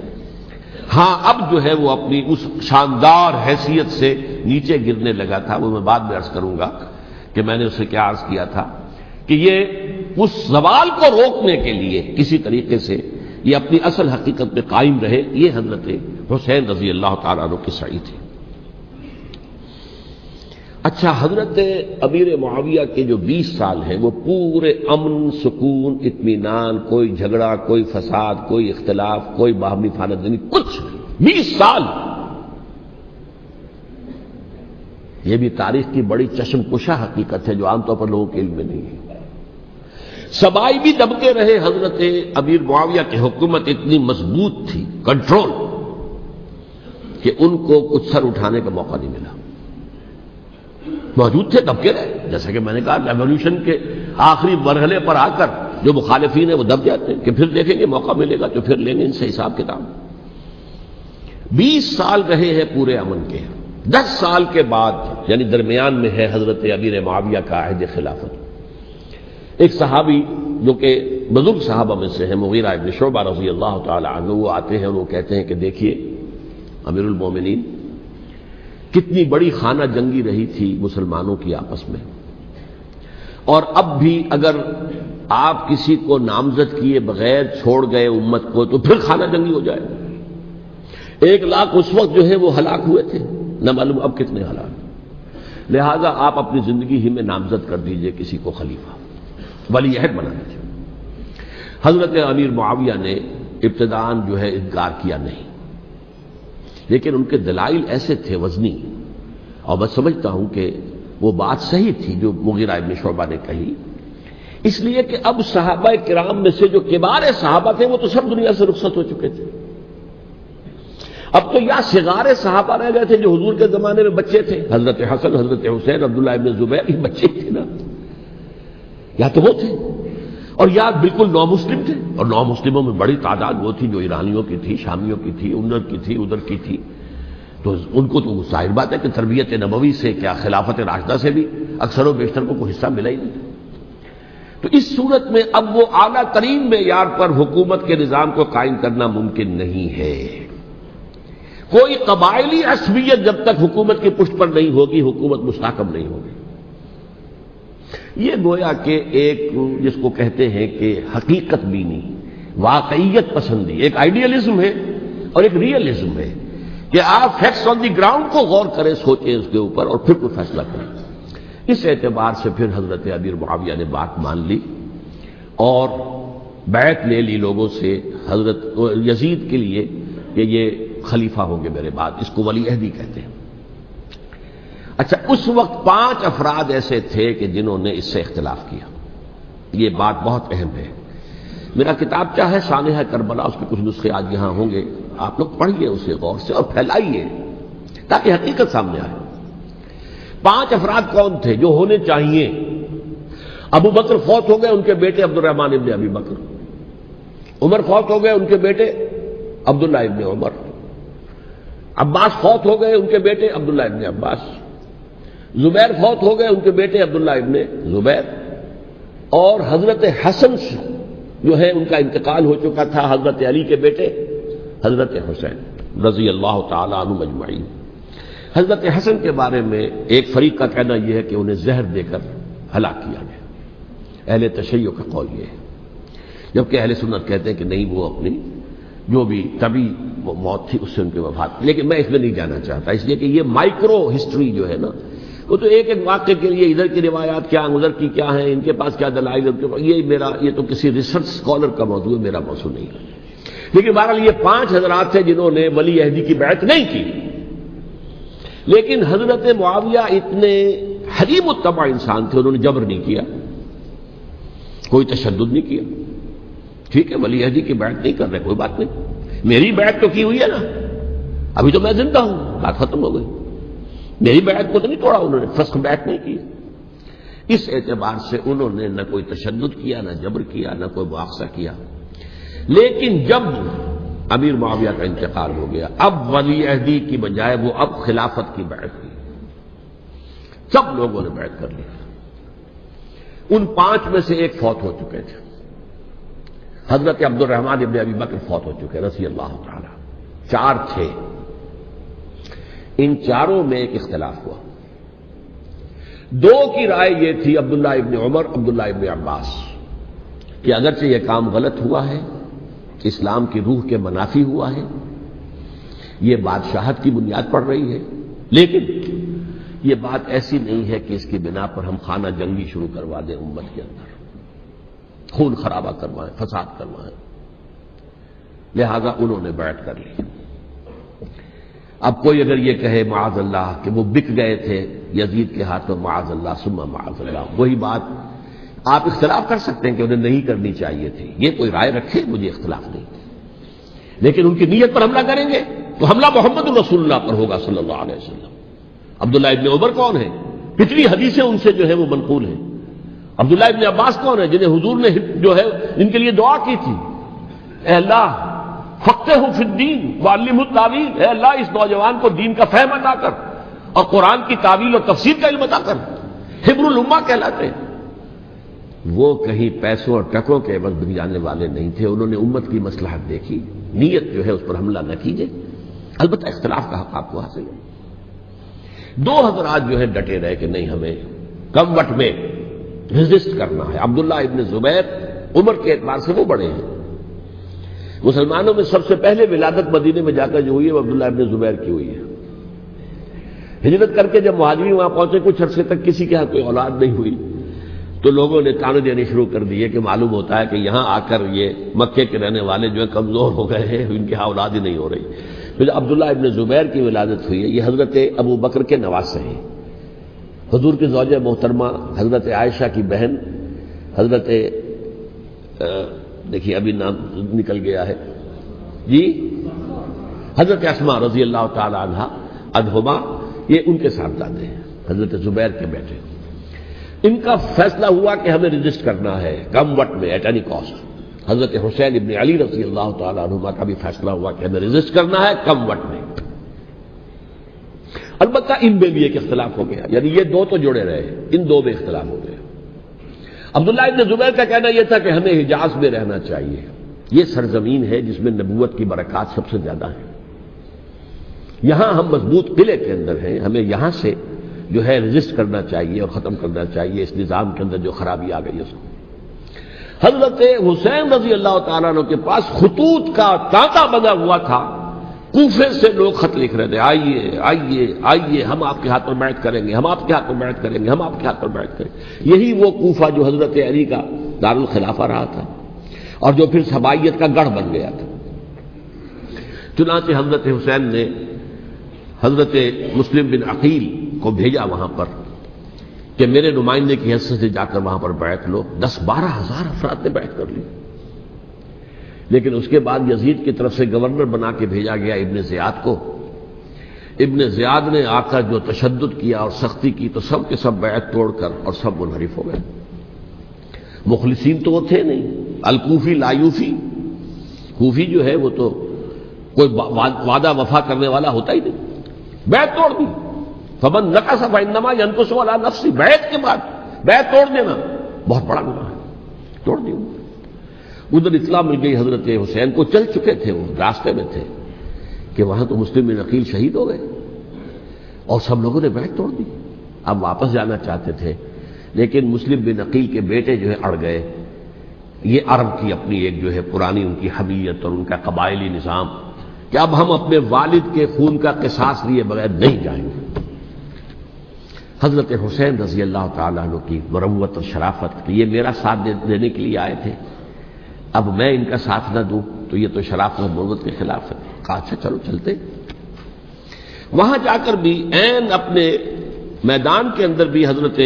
ہاں اب جو ہے وہ اپنی اس شاندار حیثیت سے نیچے گرنے لگا تھا، وہ میں بعد میں عرض کروں گا کہ میں نے اسے کیا عرض کیا تھا کہ یہ اس زوال کو روکنے کے لیے کسی طریقے سے یہ اپنی اصل حقیقت میں قائم رہے، یہ حضرت حسین رضی اللہ تعالیٰ عنہ کی سعی تھی۔ اچھا، حضرت امیر معاویہ کے جو 20 سال ہیں وہ پورے امن، سکون، اطمینان، کوئی جھگڑا، کوئی فساد، کوئی اختلاف، کوئی باہمی خاندانی، کچھ 20 سال، یہ بھی تاریخ کی بڑی چشم کشا حقیقت ہے جو عام طور پر لوگوں کے علم میں نہیں ہے۔ سبائی بھی دبکے رہے، حضرت امیر معاویہ کی حکومت اتنی مضبوط تھی، کنٹرول، کہ ان کو کچھ سر اٹھانے کا موقع نہیں ملا، موجود تھے دبکے رہے، جیسا کہ میں نے کہا ریولوشن کے آخری مرحلے پر آ کر جو مخالفین ہیں وہ دب جاتے ہیں کہ پھر دیکھیں گے موقع ملے گا تو پھر لیں گے ان سے حساب کتاب۔ 20 سال رہے ہیں پورے امن کے، 10 سال کے بعد یعنی درمیان میں ہے حضرت امیر معاویہ کا عہد خلافت۔ ایک صحابی جو کہ بزرگ صحابہ میں سے ہیں، مغیرہ ابن شعبہ رضی اللہ تعالی عنہ، وہ آتے ہیں اور وہ کہتے ہیں کہ دیکھیے امیر المومنین، کتنی بڑی خانہ جنگی رہی تھی مسلمانوں کی آپس میں، اور اب بھی اگر آپ کسی کو نامزد کیے بغیر چھوڑ گئے امت کو تو پھر خانہ جنگی ہو جائے. 1 لاکھ اس وقت جو ہے وہ ہلاک ہوئے تھے، نہ معلوم اب کتنے ہلاک. لہذا آپ اپنی زندگی ہی میں نامزد کر دیجئے کسی کو خلیفہ، ولی عہد بنا دیجئے. حضرت امیر معاویہ نے ابتداءً جو ہے انکار کیا نہیں، لیکن ان کے دلائل ایسے تھے وزنی، اور میں سمجھتا ہوں کہ وہ بات صحیح تھی جو مغیرہ ابن شعبہ نے کہی، اس لیے کہ اب صحابہ کرام میں سے جو کبار صحابہ تھے وہ تو سب دنیا سے رخصت ہو چکے تھے. اب تو یا صغار صحابہ رہ گئے تھے جو حضور کے زمانے میں بچے تھے، حضرت حسن، حضرت حسین، عبداللہ ابن زبیر، یہ بچے تھے نا، یا تو وہ تھے، اور یا بالکل نو مسلم تھے. اور نو مسلموں میں بڑی تعداد وہ تھی جو ایرانیوں کی تھی، شامیوں کی تھی، ادھر کی تھی، ادھر کی تھی. تو ان کو تو ظاہر بات ہے کہ تربیت نبوی سے کیا خلافت راشدہ سے بھی اکثر و بیشتر کو کوئی حصہ ملا ہی نہیں. تو اس صورت میں اب وہ اعلیٰ ترین معیار پر حکومت کے نظام کو قائم کرنا ممکن نہیں ہے. کوئی قبائلی عصبیت جب تک حکومت کی پشت پر نہیں ہوگی حکومت مستحکم نہیں ہوگی. یہ گویا کہ ایک جس کو کہتے ہیں کہ حقیقت بینی، واقعیت پسندی، ایک آئیڈیلزم ہے اور ایک ریئلزم ہے کہ آپ فیکٹس آن دی گراؤنڈ کو غور کریں، سوچیں اس کے اوپر اور پھر کوئی فیصلہ کریں. اس اعتبار سے پھر حضرت امیر معاویہ نے بات مان لی اور بیعت لے لی لوگوں سے حضرت یزید کے لیے کہ یہ خلیفہ ہوں گے میرے بعد. اس کو ولی عہدی کہتے ہیں. اچھا، اس وقت 5 افراد ایسے تھے کہ جنہوں نے اس سے اختلاف کیا. یہ بات بہت اہم ہے. میرا کتابچہ ہے سانحہ کربلا، اس کے کچھ نسخے آج یہاں ہوں گے، آپ لوگ پڑھیے اسے غور سے اور پھیلائیے تاکہ حقیقت سامنے آئے. 5 افراد کون تھے جو ہونے چاہیے؟ ابو بکر فوت ہو گئے، ان کے بیٹے عبد الرحمن ابن ابی بکر. عمر فوت ہو گئے، ان کے بیٹے عبداللہ ابن عمر. عباس فوت ہو گئے، ان کے بیٹے عبداللہ ابن عباس. زبیر فوت ہو گئے، ان کے بیٹے عبداللہ ابن زبیر. اور حضرت حسن جو ہے ان کا انتقال ہو چکا تھا، حضرت علی کے بیٹے حضرت حسین رضی اللہ تعالی عنہ مجمعین. حضرت حسن کے بارے میں ایک فریق کا کہنا یہ ہے کہ انہیں زہر دے کر ہلاک کیا گیا. اہل تشیع کا قول یہ ہے، جبکہ اہل سنت کہتے ہیں کہ نہیں، وہ اپنی جو بھی طبی موت تھی اس سے ان کی وفات. لیکن میں اس میں نہیں جانا چاہتا، اس لیے کہ یہ مائکرو ہسٹری جو ہے نا، وہ تو ایک ایک واقعے کے لیے ادھر کی روایات کیا، ادھر کی کیا ہیں، ان کے پاس کیا دلائل، یہ تو کسی ریسرچ اسکالر کا موضوع ہے، میرا موضوع نہیں ہے. لیکن بہرحال یہ 5 حضرات تھے جنہوں نے ولی عہدی کی بیعت نہیں کی. لیکن حضرت معاویہ اتنے حلیم الطبع انسان تھے، انہوں نے جبر نہیں کیا، کوئی تشدد نہیں کیا. ٹھیک ہے، ولی عہدی کی بیعت نہیں کر رہے، کوئی بات نہیں، میری بیعت تو کی ہوئی ہے نا، ابھی تو میں زندہ ہوں، بات ختم ہو گئی. میری بیعت کو تو نہیں توڑا انہوں نے، فسخ بیعت نہیں کی. اس اعتبار سے انہوں نے نہ کوئی تشدد کیا، نہ جبر کیا، نہ کوئی مواخذہ کیا. لیکن جب امیر معاویہ کا انتقال ہو گیا، اب ولی عہدی کی بجائے وہ اب خلافت کی بیعت کی. سب لوگوں نے بیعت کر لی. ان 5 میں سے ایک فوت ہو چکے تھے، حضرت عبد الرحمن ابن ابی بکر فوت ہو چکے رضی اللہ تعالی. 4 تھے، ان 4 میں ایک اختلاف ہوا. 2 کی رائے یہ تھی، عبداللہ ابن عمر، عبداللہ ابن عباس، کہ اگرچہ یہ کام غلط ہوا ہے، اسلام کی روح کے منافی ہوا ہے، یہ بادشاہت کی بنیاد پڑ رہی ہے، لیکن یہ بات ایسی نہیں ہے کہ اس کی بنا پر ہم خانہ جنگی شروع کروا دیں، امت کے اندر خون خرابہ کروائیں، فساد کروائیں. لہذا انہوں نے بیعت کر لی. اب کوئی اگر یہ کہے معاذ اللہ کہ وہ بک گئے تھے یزید کے ہاتھوں، معاذ اللہ ثم معاذ اللہ، وہی بات آپ اختلاف کر سکتے ہیں کہ انہیں نہیں کرنی چاہیے تھی، یہ کوئی رائے رکھے، مجھے اختلاف نہیں. لیکن ان کی نیت پر حملہ کریں گے تو حملہ محمد رسول اللہ پر ہوگا صلی اللہ علیہ وسلم. عبداللہ ابن عمر کون ہے؟ کتنی حدیثیں ان سے جو ہے وہ منقول ہیں. عبداللہ ابن عباس کون ہے؟ جنہیں حضور نے جو ہے ان کے لیے دعا کی تھی، اے اللہ فقہہ فی الدین وعلمہ التاویل، اے اللہ اس نوجوان کو دین کا فہم عطا کر اور قرآن کی تعویل اور تفسیر کا علم عطا کر. حبر الامہ کہلاتے ہیں. وہ کہیں پیسوں اور ٹکوں کے عوض بن جانے والے نہیں تھے، انہوں نے امت کی مصلحت دیکھی، نیت جو ہے اس پر حملہ نہ کیجیے. البتہ اختلاف کا حق آپ کو حاصل ہے. 2 حضرات جو ہے ڈٹے رہے کہ نہیں، ہمیں کم وٹ میں ریزسٹ کرنا ہے۔ عبداللہ ابن زبیر عمر کے اعتبار سے وہ بڑے ہیں، مسلمانوں میں سب سے پہلے ولادت مدینے میں جا کر جو ہوئی ہے وہ عبداللہ ابن زبیر کی ہوئی ہے۔ ہجرت کر کے جب مہاجرین وہاں پہنچے کچھ عرصے تک کسی کے ہاں کوئی اولاد نہیں ہوئی تو لوگوں نے تانے دینے شروع کر دیے کہ معلوم ہوتا ہے کہ یہاں آ کر یہ مکے کے رہنے والے جو ہے کمزور ہو گئے ہیں، ان کی ہاں اولاد ہی نہیں ہو رہی۔ پھر عبداللہ ابن زبیر کی ولادت ہوئی ہے، یہ حضرت ابو بکر کے نواسے ہیں، حضور کی زوجہ محترمہ حضرت عائشہ کی بہن حضرت دیکھیے ابھی نام نکل گیا ہے جی، حضرت اسماء رضی اللہ تعالی عنہا عنہما، یہ ان کے صاحبزادے ہیں، حضرت زبیر کے بیٹے۔ ان کا فیصلہ ہوا کہ ہمیں رجسٹ کرنا ہے کم وقت میں، ایٹ اینی کاسٹ۔ حضرت حسین ابن علی رضی اللہ تعالی عنہما کا بھی فیصلہ ہوا کہ ہمیں رجسٹ کرنا ہے کم وقت میں۔ البتہ ان میں بھی ایک اختلاف ہو گیا، یعنی یہ دو تو جڑے رہے، ان دو میں اختلاف ہو گیا۔ عبداللہ ابن زبیر کا کہنا یہ تھا کہ ہمیں حجاز میں رہنا چاہیے، یہ سرزمین ہے جس میں نبوت کی برکات سب سے زیادہ ہیں، یہاں ہم مضبوط قلعے کے اندر ہیں، ہمیں یہاں سے جو ہے رجسٹ کرنا چاہیے اور ختم کرنا چاہیے اس نظام کے اندر جو خرابی آ گئی ہے اس کو۔ حضرت حسین رضی اللہ تعالیٰ عنہ کے پاس خطوط کا تانتا بنا ہوا تھا، کوفے سے لوگ خط لکھ رہے تھے، آئیے آئیے آئیے، ہم آپ کے ہاتھ پر بیعت کریں گے، ہم آپ کے ہاتھ پر بیعت کریں گے، ہم آپ کے ہاتھ پر بیعت کریں گے۔ یہی وہ کوفہ جو حضرت علی کا دارالخلافہ رہا تھا اور جو پھر سبائیت کا گڑھ بن گیا تھا۔ چنانچہ حضرت حسین نے حضرت مسلم بن عقیل کو بھیجا وہاں پر کہ میرے نمائندے کی حیثیت سے جا کر وہاں پر بیعت لو۔ 10-12 ہزار افراد نے بیعت کر لی، لیکن اس کے بعد یزید کی طرف سے گورنر بنا کے بھیجا گیا ابن زیاد کو۔ ابن زیاد نے آ کر جو تشدد کیا اور سختی کی تو سب کے سب بیعت توڑ کر اور سب منحرف ہو گئے۔ مخلصین تو وہ تھے نہیں، الکوفی لایوفی، کوفی جو ہے وہ تو کوئی وعدہ وفا کرنے والا ہوتا ہی نہیں، بیعت توڑ دی۔ فمن نقص فانما ينقص على نفسه، بیعت کے بعد بیعت توڑ دینا بہت بڑا گناہ ہے، توڑ دی۔ ادھر اطلاع مل گئی حضرت حسین کو، چل چکے تھے وہ راستے میں تھے کہ وہاں تو مسلم بن عقیل شہید ہو گئے اور سب لوگوں نے بیعت توڑ دی۔ اب واپس جانا چاہتے تھے لیکن مسلم بن عقیل کے بیٹے جو ہے اڑ گئے۔ یہ عرب کی اپنی ایک جو ہے پرانی ان کی حمیت اور ان کا قبائلی نظام کہ اب ہم اپنے والد کے خون کا قصاص لیے بغیر نہیں جائیں گے۔ حضرت حسین رضی اللہ تعالیٰ عنہ کی مروت اور شرافت کہ یہ میرا ساتھ دینے کے لیے آئے تھے، اب میں ان کا ساتھ نہ دوں تو یہ تو شرافت اور مروت کے خلاف ہے۔ کہا اچھا چلو چلتے۔ وہاں جا کر بھی عین اپنے میدان کے اندر بھی حضرت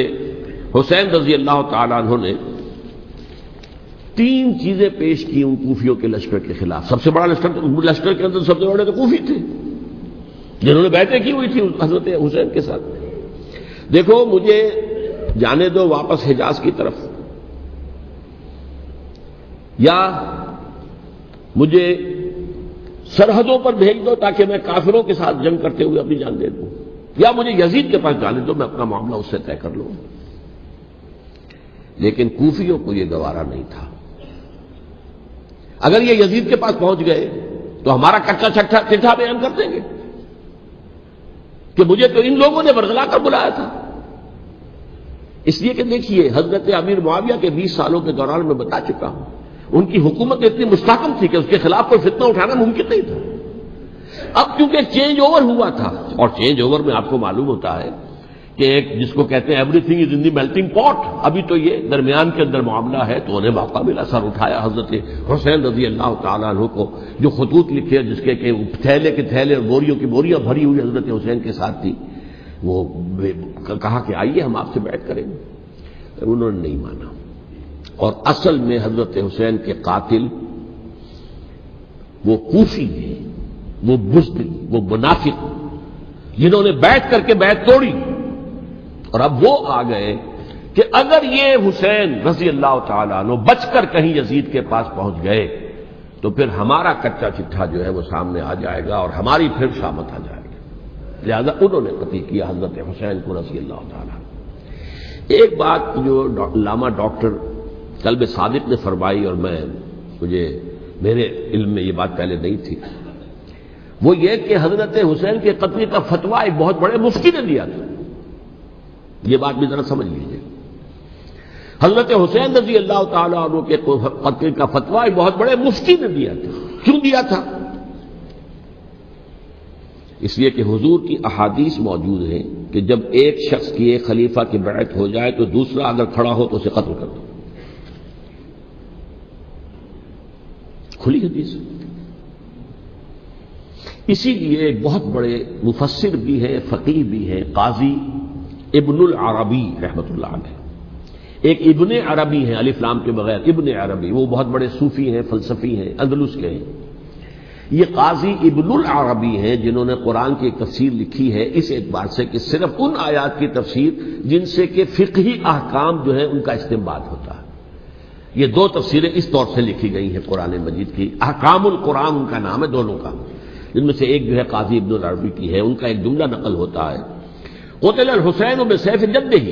حسین رضی اللہ تعالیٰ عنہ نے 3 چیزیں پیش کی ان کوفیوں کے لشکر کے خلاف۔ سب سے بڑا لشکر کے اندر سب سے بڑے تو کوفی تھے جنہوں نے بیعتیں کی ہوئی تھی حضرت حسین کے ساتھ۔ دیکھو مجھے جانے دو واپس حجاز کی طرف، یا مجھے سرحدوں پر بھیج دو تاکہ میں کافروں کے ساتھ جنگ کرتے ہوئے اپنی جان دے دوں، یا مجھے یزید کے پاس جانے دو، میں اپنا معاملہ اس سے طے کر لوں۔ لیکن کوفیوں کو یہ گوارا نہیں تھا۔ اگر یہ یزید کے پاس پہنچ گئے تو ہمارا کچا چٹھا بیان کر دیں گے کہ مجھے تو ان لوگوں نے برگلا کر بلایا تھا۔ اس لیے کہ دیکھیے حضرت امیر معاویہ کے 20 سالوں کے دوران میں بتا چکا ہوں ان کی حکومت اتنی مستحکم تھی کہ اس کے خلاف کوئی فتنہ اٹھانا ممکن نہیں تھا۔ اب کیونکہ چینج اوور ہوا تھا، اور چینج اوور میں آپ کو معلوم ہوتا ہے کہ ایک جس کو کہتے ہیں every thing is in the melting پاٹ، ابھی تو یہ درمیان کے اندر معاملہ ہے، تو انہیں موقع ملا، سر اٹھایا حضرت حسین رضی اللہ تعالیٰ عنہ کو، جو خطوط لکھے جس کے کہ تھیلے کے تھیلے اور بوریوں کی بوریاں بھری ہوئی حضرت حسین کے ساتھ تھی، وہ کہا کہ آئیے ہم آپ سے بیعت کریں گے۔ انہوں نے نہیں مانا، اور اصل میں حضرت حسین کے قاتل وہ کوفی ہیں، وہ بزدل، وہ منافق جنہوں نے بیعت کر کے بیعت توڑی، اور اب وہ آ گئے کہ اگر یہ حسین رضی اللہ تعالیٰ عنہ بچ کر کہیں یزید کے پاس پہنچ گئے تو پھر ہمارا کچا چٹھا جو ہے وہ سامنے آ جائے گا اور ہماری پھر شامت آ جائے گی۔ لہذا انہوں نے قتل کیا حضرت حسین کو رضی اللہ تعالیٰ۔ ایک بات جو علامہ ڈاکٹر قلب صادق نے فرمائی، اور مجھے میرے علم میں یہ بات پہلے نہیں تھی، وہ یہ کہ حضرت حسین کے قتل کا فتویٰ ایک بہت بڑے مفتی نے دیا تھا۔ یہ بات بھی ذرا سمجھ لیجیے۔ حضرت حسین رضی اللہ تعالیٰ عنہ کے قتل کا فتویٰ ایک بہت بڑے مفتی نے دیا تھا. کیوں دیا تھا؟ اس لیے کہ حضور کی احادیث موجود ہیں کہ جب ایک شخص کی ایک خلیفہ کی بیعت ہو جائے تو دوسرا اگر کھڑا ہو تو اسے قتل کر دو. کھلی حدیث. اسی لیے ایک بہت بڑے مفسر بھی ہیں، فقیہ بھی ہیں، قاضی ابن العربی رحمۃ اللہ علیہ. ایک ابن عربی ہیں الف لام کے بغیر، ابن عربی، وہ بہت بڑے صوفی ہیں، فلسفی ہیں، اندلس کے ہیں. یہ قاضی ابن العربی ہیں جنہوں نے قرآن کی ایک تفسیر لکھی ہے اس اعتبار سے کہ صرف ان آیات کی تفسیر جن سے کہ فقہی احکام جو ہے ان کا استنباط ہوتا ہے. یہ دو تفسیریں اس طور سے لکھی گئی ہیں قرآن مجید کی. احکام القرآن ان کا نام ہے دونوں کا، جن میں سے ایک جو ہے قاضی ابن العربی کی ہے. ان کا ایک جملہ نقل ہوتا ہے، قتل الحسین بسیف جدہ،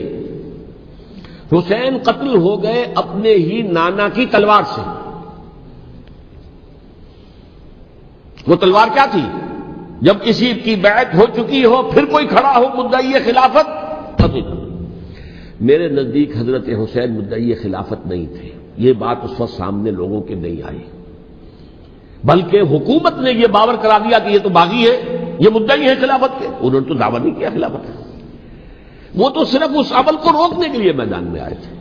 حسین قتل ہو گئے اپنے ہی نانا کی تلوار سے. وہ تلوار کیا تھی؟ جب کسی کی بیعت ہو چکی ہو پھر کوئی کھڑا ہو مدعی خلافت قتل. میرے نزدیک حضرت حسین مدعی خلافت نہیں تھے. یہ بات اس وقت سامنے لوگوں کے نہیں آئی، بلکہ حکومت نے یہ باور کرا دیا کہ یہ تو باغی ہے، یہ مدعی ہے خلافت کے. انہوں نے تو دعویٰ نہیں کیا خلافت کا، وہ تو صرف اس عمل کو روکنے کے لیے میدان میں آئے تھے.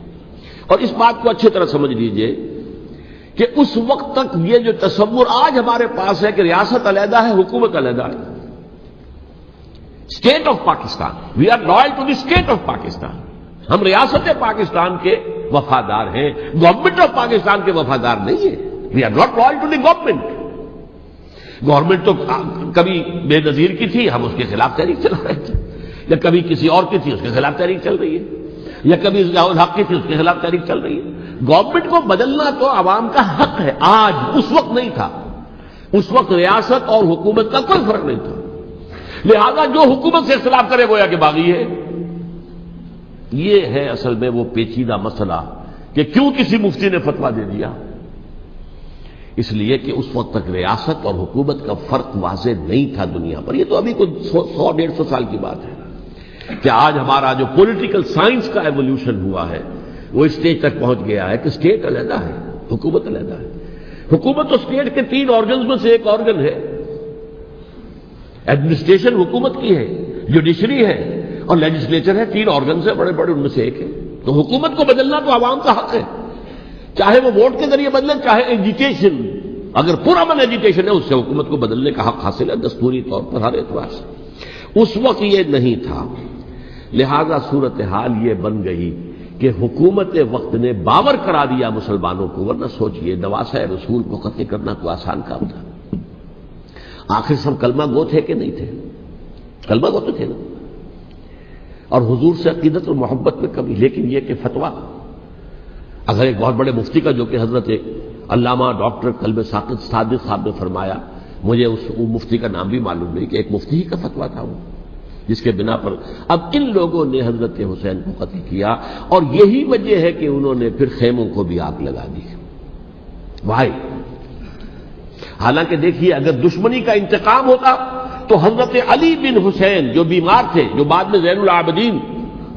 اور اس بات کو اچھی طرح سمجھ لیجئے کہ اس وقت تک یہ جو تصور آج ہمارے پاس ہے کہ ریاست علیحدہ ہے، حکومت علیحدہ ہے. State of Pakistan, we are loyal to the state of Pakistan. ہم ریاست پاکستان کے وفادار ہیں، گورنمنٹ آف پاکستان کے وفادار نہیں ہیں. We are not loyal to the government. Government تو کبھی بے نظیر کی تھی، ہم اس کے خلاف تحریک چلا رہے تھے، یا کبھی کسی اور کی تھی اس کے خلاف تحریک چل رہی ہے، یا کبھی ضیاء الحق کی تھی اس کے خلاف تحریک چل رہی ہے. گورنمنٹ کو بدلنا تو عوام کا حق ہے. آج اس وقت نہیں تھا. اس وقت ریاست اور حکومت کا کوئی فرق نہیں تھا. لہذا جو حکومت سے اختلاف کرے گویا کہ باغی ہے. یہ ہے اصل میں وہ پیچیدہ مسئلہ کہ کیوں کسی مفتی نے فتویٰ دے دیا. اس لیے کہ اس وقت تک ریاست اور حکومت کا فرق واضح نہیں تھا دنیا پر. یہ تو ابھی کوئی 100-150 سال کی بات ہے کہ آج ہمارا جو پولیٹیکل سائنس کا ایولیوشن ہوا ہے وہ اسٹیج تک پہنچ گیا ہے کہ اسٹیٹ علیحدہ ہے، حکومت علیحدہ ہے. حکومت تو اسٹیٹ کے 3 آرگنز میں سے ایک آرگن ہے. ایڈمنسٹریشن حکومت کی ہے، جوڈیشری ہے اور لیجسلیچر ہے. 3 آرگنز ہیں بڑے بڑے، ان میں سے ایک ہے. تو حکومت کو بدلنا تو عوام کا حق ہے، چاہے وہ ووٹ کے ذریعے بدلیں، چاہے ایجیٹیشن. اگر پرامن ایجیٹیشن ہے اس سے حکومت کو بدلنے کا حق حاصل ہے دستوری طور پر ہر اعتبار سے. اس وقت یہ نہیں تھا. لہذا صورتحال یہ بن گئی کہ حکومت وقت نے باور کرا دیا مسلمانوں کو. ورنہ سوچئے نواسۂ رسول کو قتل کرنا کوئی آسان کام تھا. آخر سب کلمہ گو تھے کہ نہیں تھے؟ کلمہ گو تو تھے نا، اور حضور سے عقیدت اور محبت میں کمی. لیکن یہ کہ فتویٰ اگر ایک بہت بڑے مفتی کا، جو کہ حضرت علامہ ڈاکٹر قلب صادق صاحب نے فرمایا، مجھے اس مفتی کا نام بھی معلوم نہیں، کہ ایک مفتی ہی کا فتویٰ تھا وہ، جس کے بنا پر اب ان لوگوں نے حضرت حسین کو قتل کیا. اور یہی وجہ ہے کہ انہوں نے پھر خیموں کو بھی آگ لگا دی. بھائی حالانکہ دیکھیے اگر دشمنی کا انتقام ہوتا تو حضرت علی بن حسین جو بیمار تھے، جو بعد میں زین العابدین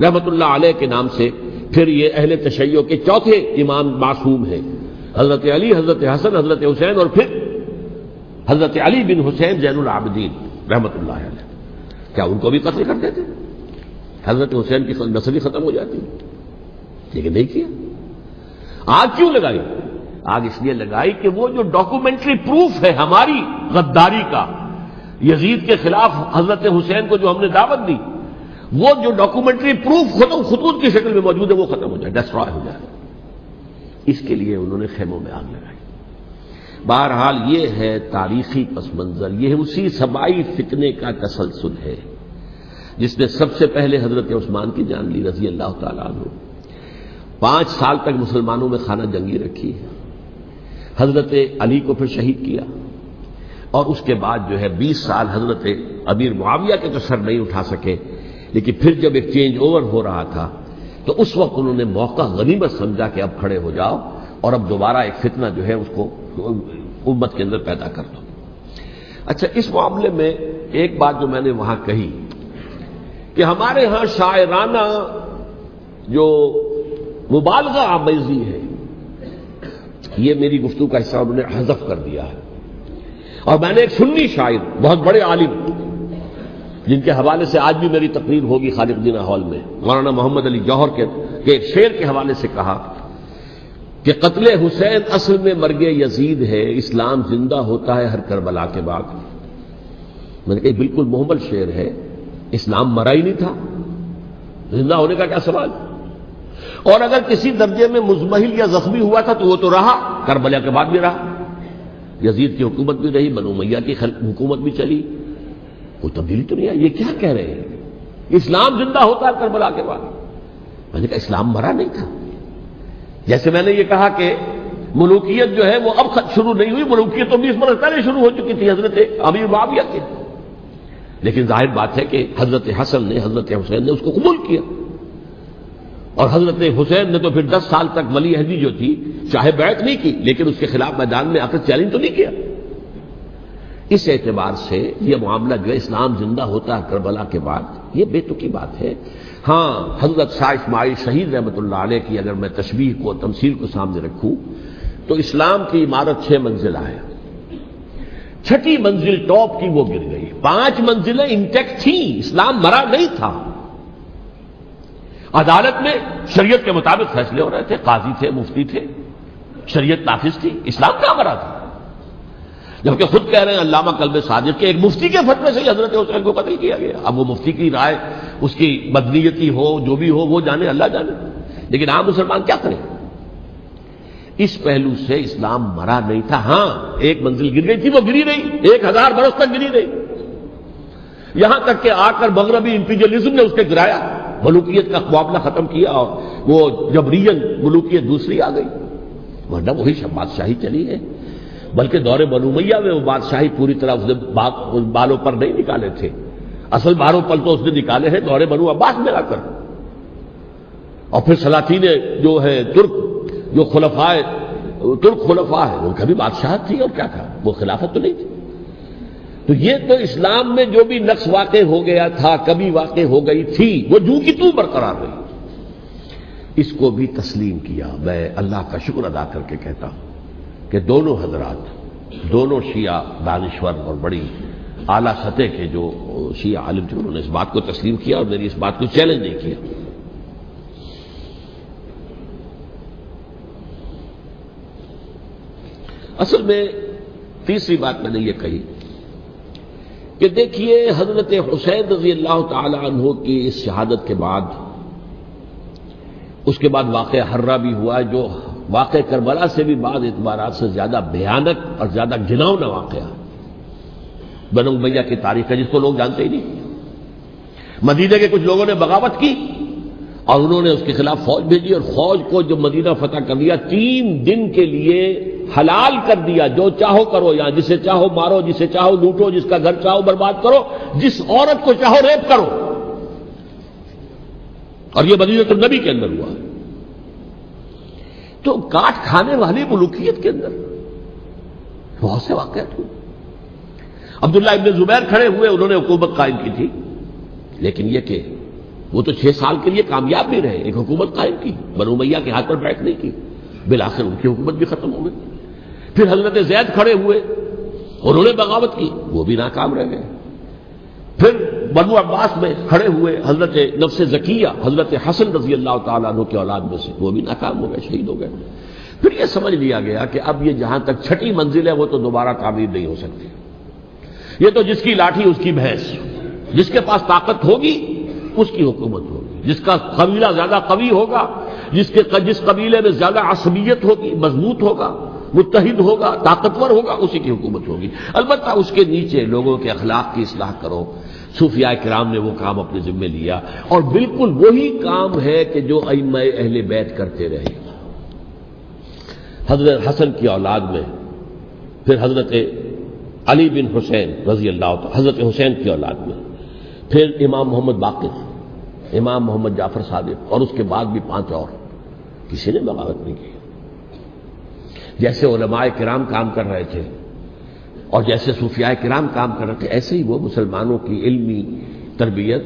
رحمۃ اللہ علیہ کے نام سے پھر یہ اہل تشیع کے چوتھے امام معصوم ہیں، حضرت علی، حضرت حسن، حضرت حسین، اور پھر حضرت علی بن حسین زین العابدین رحمۃ اللہ علیہ، کیا ان کو بھی قتل کر دیتے؟ حضرت حسین کی نسل ہی ختم ہو جاتی. لیکن نہیں کیا. آگ کیوں لگائی؟ آگ اس لیے لگائی کہ وہ جو ڈاکومنٹری پروف ہے ہماری غداری کا یزید کے خلاف حضرت حسین کو جو ہم نے دعوت دی، وہ جو ڈاکومنٹری پروف خطوط کی شکل میں موجود ہے وہ ختم ہو جائے، ڈسٹرائے ہو جائے. اس کے لیے انہوں نے خیموں میں آگ لگائی. بہرحال یہ ہے تاریخی پس منظر. یہ اسی سبائی فتنے کا تسلسل ہے جس نے سب سے پہلے حضرت عثمان کی جان لی رضی اللہ تعالیٰ عنہ. 5 سال تک مسلمانوں میں خانہ جنگی رکھی، حضرت علی کو پھر شہید کیا، اور اس کے بعد جو ہے 20 سال حضرت امیر معاویہ کے تو سر نہیں اٹھا سکے. لیکن پھر جب ایک چینج اوور ہو رہا تھا تو اس وقت انہوں نے موقع غنیمت سمجھا کہ اب کھڑے ہو جاؤ اور اب دوبارہ ایک فتنہ جو ہے اس کو امت کے اندر پیدا کر دو. اچھا، اس معاملے میں ایک بات جو میں نے وہاں کہی کہ ہمارے ہاں شاعرانہ جو مبالغہ آمیزی ہے، یہ میری گفتگو کا حصہ انہوں نے حذف کر دیا ہے۔ اور میں نے ایک سنی شاعر، بہت بڑے عالم، جن کے حوالے سے آج بھی میری تقریر ہوگی خالق جناح ہال میں، مولانا محمد علی جوہر کے ایک شعر کے حوالے سے کہا کہ قتل حسین اصل میں مرگ یزید ہے، اسلام زندہ ہوتا ہے ہر کربلا کے بعد۔ میں نے کہا بالکل محمل شعر ہے، اسلام مرا ہی نہیں تھا، زندہ ہونے کا کیا سوال؟ اور اگر کسی درجے میں مزمحل یا زخمی ہوا تھا تو وہ تو رہا، کربلا کے بعد بھی رہا، یزید کی حکومت بھی رہی، بنو امیہ کی حکومت بھی چلی، کوئی تبدیلی تو نہیں آئی۔ یہ کیا کہہ رہے ہیں؟ اسلام زندہ ہوتا ہے کربلا کے بعد؟ میں نے کہا اسلام مرا نہیں تھا۔ جیسے میں نے یہ کہا کہ ملوکیت جو ہے وہ اب شروع نہیں ہوئی، ملوکیت تو 20 برس پہلے شروع ہو چکی تھی حضرت امیر معاویہ کے، لیکن ظاہر بات ہے کہ حضرت حسن نے، حضرت حسین نے اس کو قبول کیا، اور حضرت حسین نے تو پھر 10 سال تک ولی عہدی جو تھی چاہے بیعت نہیں کی، لیکن اس کے خلاف میدان میں آ کر چیلنج تو نہیں کیا۔ اس اعتبار سے یہ معاملہ جو ہے اسلام زندہ ہوتا ہے کربلا کے بعد، یہ بے تکی بات ہے۔ ہاں، حضرت شاہ اسماعیل شہید رحمۃ اللہ علیہ کی اگر میں تشبیہ کو، تمثیل کو سامنے رکھوں تو اسلام کی عمارت 6 منزلہ ہے، 6ٹھی منزل ٹاپ کی وہ گر گئی، 5 منزلیں انٹیکٹ تھیں، اسلام مرا نہیں تھا۔ عدالت میں شریعت کے مطابق فیصلے ہو رہے تھے، قاضی تھے، مفتی تھے، شریعت نافذ تھی، اسلام کہاں مرا تھا؟ جبکہ خود کہہ رہے ہیں علامہ کلب صادق کے ایک مفتی کے فتوے سے حضرت حسین کو قتل کیا گیا۔ اب وہ مفتی کی رائے، اس کی بدنیتی ہو، جو بھی ہو، وہ جانے، اللہ جانے، لیکن عام مسلمان کیا کریں؟ اس پہلو سے اسلام مرا نہیں تھا۔ ہاں، ایک منزل گر گئی تھی، وہ گری رہی، 1000 برس تک گری رہی، یہاں تک کہ آ کر مغربی امپیریلزم نے اس کے گرایا، ملوکیت کا معاملہ ختم کیا، اور وہ جبرین ملوکیت دوسری آ گئی، ورنہ وہی بادشاہی چلی ہے۔ بلکہ دور بنو امیہ میں وہ بادشاہی پوری طرح اس نے بالوں پر نہیں نکالے تھے، اصل باروں پر تو اس نے نکالے ہیں دور بنو عباس میں آ کر۔ اور پھر سلاطین جو ہے ترک، جو ترک خلفاء ہیں، ان کا بھی بادشاہت تھی، اور کیا تھا، وہ خلافت تو نہیں تھی۔ تو یہ تو اسلام میں جو بھی نقص واقع ہو گیا تھا، کبھی واقع ہو گئی تھی، وہ جو کی تو برقرار رہی، اس کو بھی تسلیم کیا۔ میں اللہ کا شکر ادا کر کے کہتا ہوں کہ دونوں حضرات، دونوں شیعہ دانشور اور بڑی اعلیٰ سطح کے جو شیعہ عالم تھے، انہوں نے اس بات کو تسلیم کیا اور میری اس بات کو چیلنج نہیں کیا۔ اصل میں تیسری بات میں نے یہ کہی کہ دیکھیے حضرت حسین رضی اللہ تعالی عنہ کی اس شہادت کے بعد، اس کے بعد واقعہ ہرہ بھی ہوا، جو واقعہ کربلا سے بھی بعض اعتبارات سے زیادہ بھیانک اور زیادہ گھناؤنا واقعہ بنو امیہ کی تاریخ ہے، جس کو لوگ جانتے ہی نہیں۔ مدینے کے کچھ لوگوں نے بغاوت کی اور انہوں نے اس کے خلاف فوج بھیجی، اور فوج کو جب مدینہ فتح کر لیا، 3 دن کے لیے حلال کر دیا، جو چاہو کرو، یہاں جسے چاہو مارو، جسے چاہو لوٹو، جس کا گھر چاہو برباد کرو، جس عورت کو چاہو ریپ کرو۔ اور یہ مدینہ النبی کے اندر ہوا، تو کاٹ کھانے والی ملوکیت کے اندر بہت سے واقعات ہوئے۔ عبداللہ ابن زبیر کھڑے ہوئے، انہوں نے حکومت قائم کی تھی، لیکن یہ کہ وہ تو 6 سال کے لیے کامیاب بھی رہے، ایک حکومت قائم کی، بنو امیہ کے ہاتھ پر بیٹھ نہیں کی، بالآخر ان کی حکومت بھی ختم ہو گئی۔ پھر حضرت زید کھڑے ہوئے، انہوں نے بغاوت کی، وہ بھی ناکام رہ گئے۔ پھر بنو عباس میں کھڑے ہوئے حضرت نفس زکیہ، حضرت حسن رضی اللہ تعالیٰ عنہ کی اولاد میں سے، وہ بھی ناکام ہو گئے، شہید ہو گئے۔ پھر یہ سمجھ لیا گیا کہ اب یہ جہاں تک 6ٹھی منزل ہے وہ تو دوبارہ تعمیر نہیں ہو سکتی، یہ تو جس کی لاٹھی اس کی بھینس، جس کے پاس طاقت ہوگی اس کی حکومت ہوگی، جس کا قبیلہ زیادہ قوی ہوگا، جس قبیلے میں زیادہ عصبیت ہوگی، مضبوط ہوگا، متحد ہوگا، طاقتور ہوگا، اسی کی حکومت ہوگی۔ البتہ اس کے نیچے لوگوں کے اخلاق کی اصلاح کرو۔ صوفیاء کرام نے وہ کام اپنے ذمے لیا، اور بالکل وہی کام ہے کہ جو ائمہ اہل بیت کرتے رہے۔ حضرت حسن کی اولاد میں، پھر حضرت علی بن حسین رضی اللہ تعالی، حضرت حسین کی اولاد میں، پھر امام محمد باقر، امام محمد جعفر صادق، اور اس کے بعد بھی 5 اور، کسی نے بغاوت نہیں کی۔ جیسے علماء کرام کام کر رہے تھے اور جیسے صوفیاء کرام کام کر رہے تھے، ایسے ہی وہ مسلمانوں کی علمی تربیت،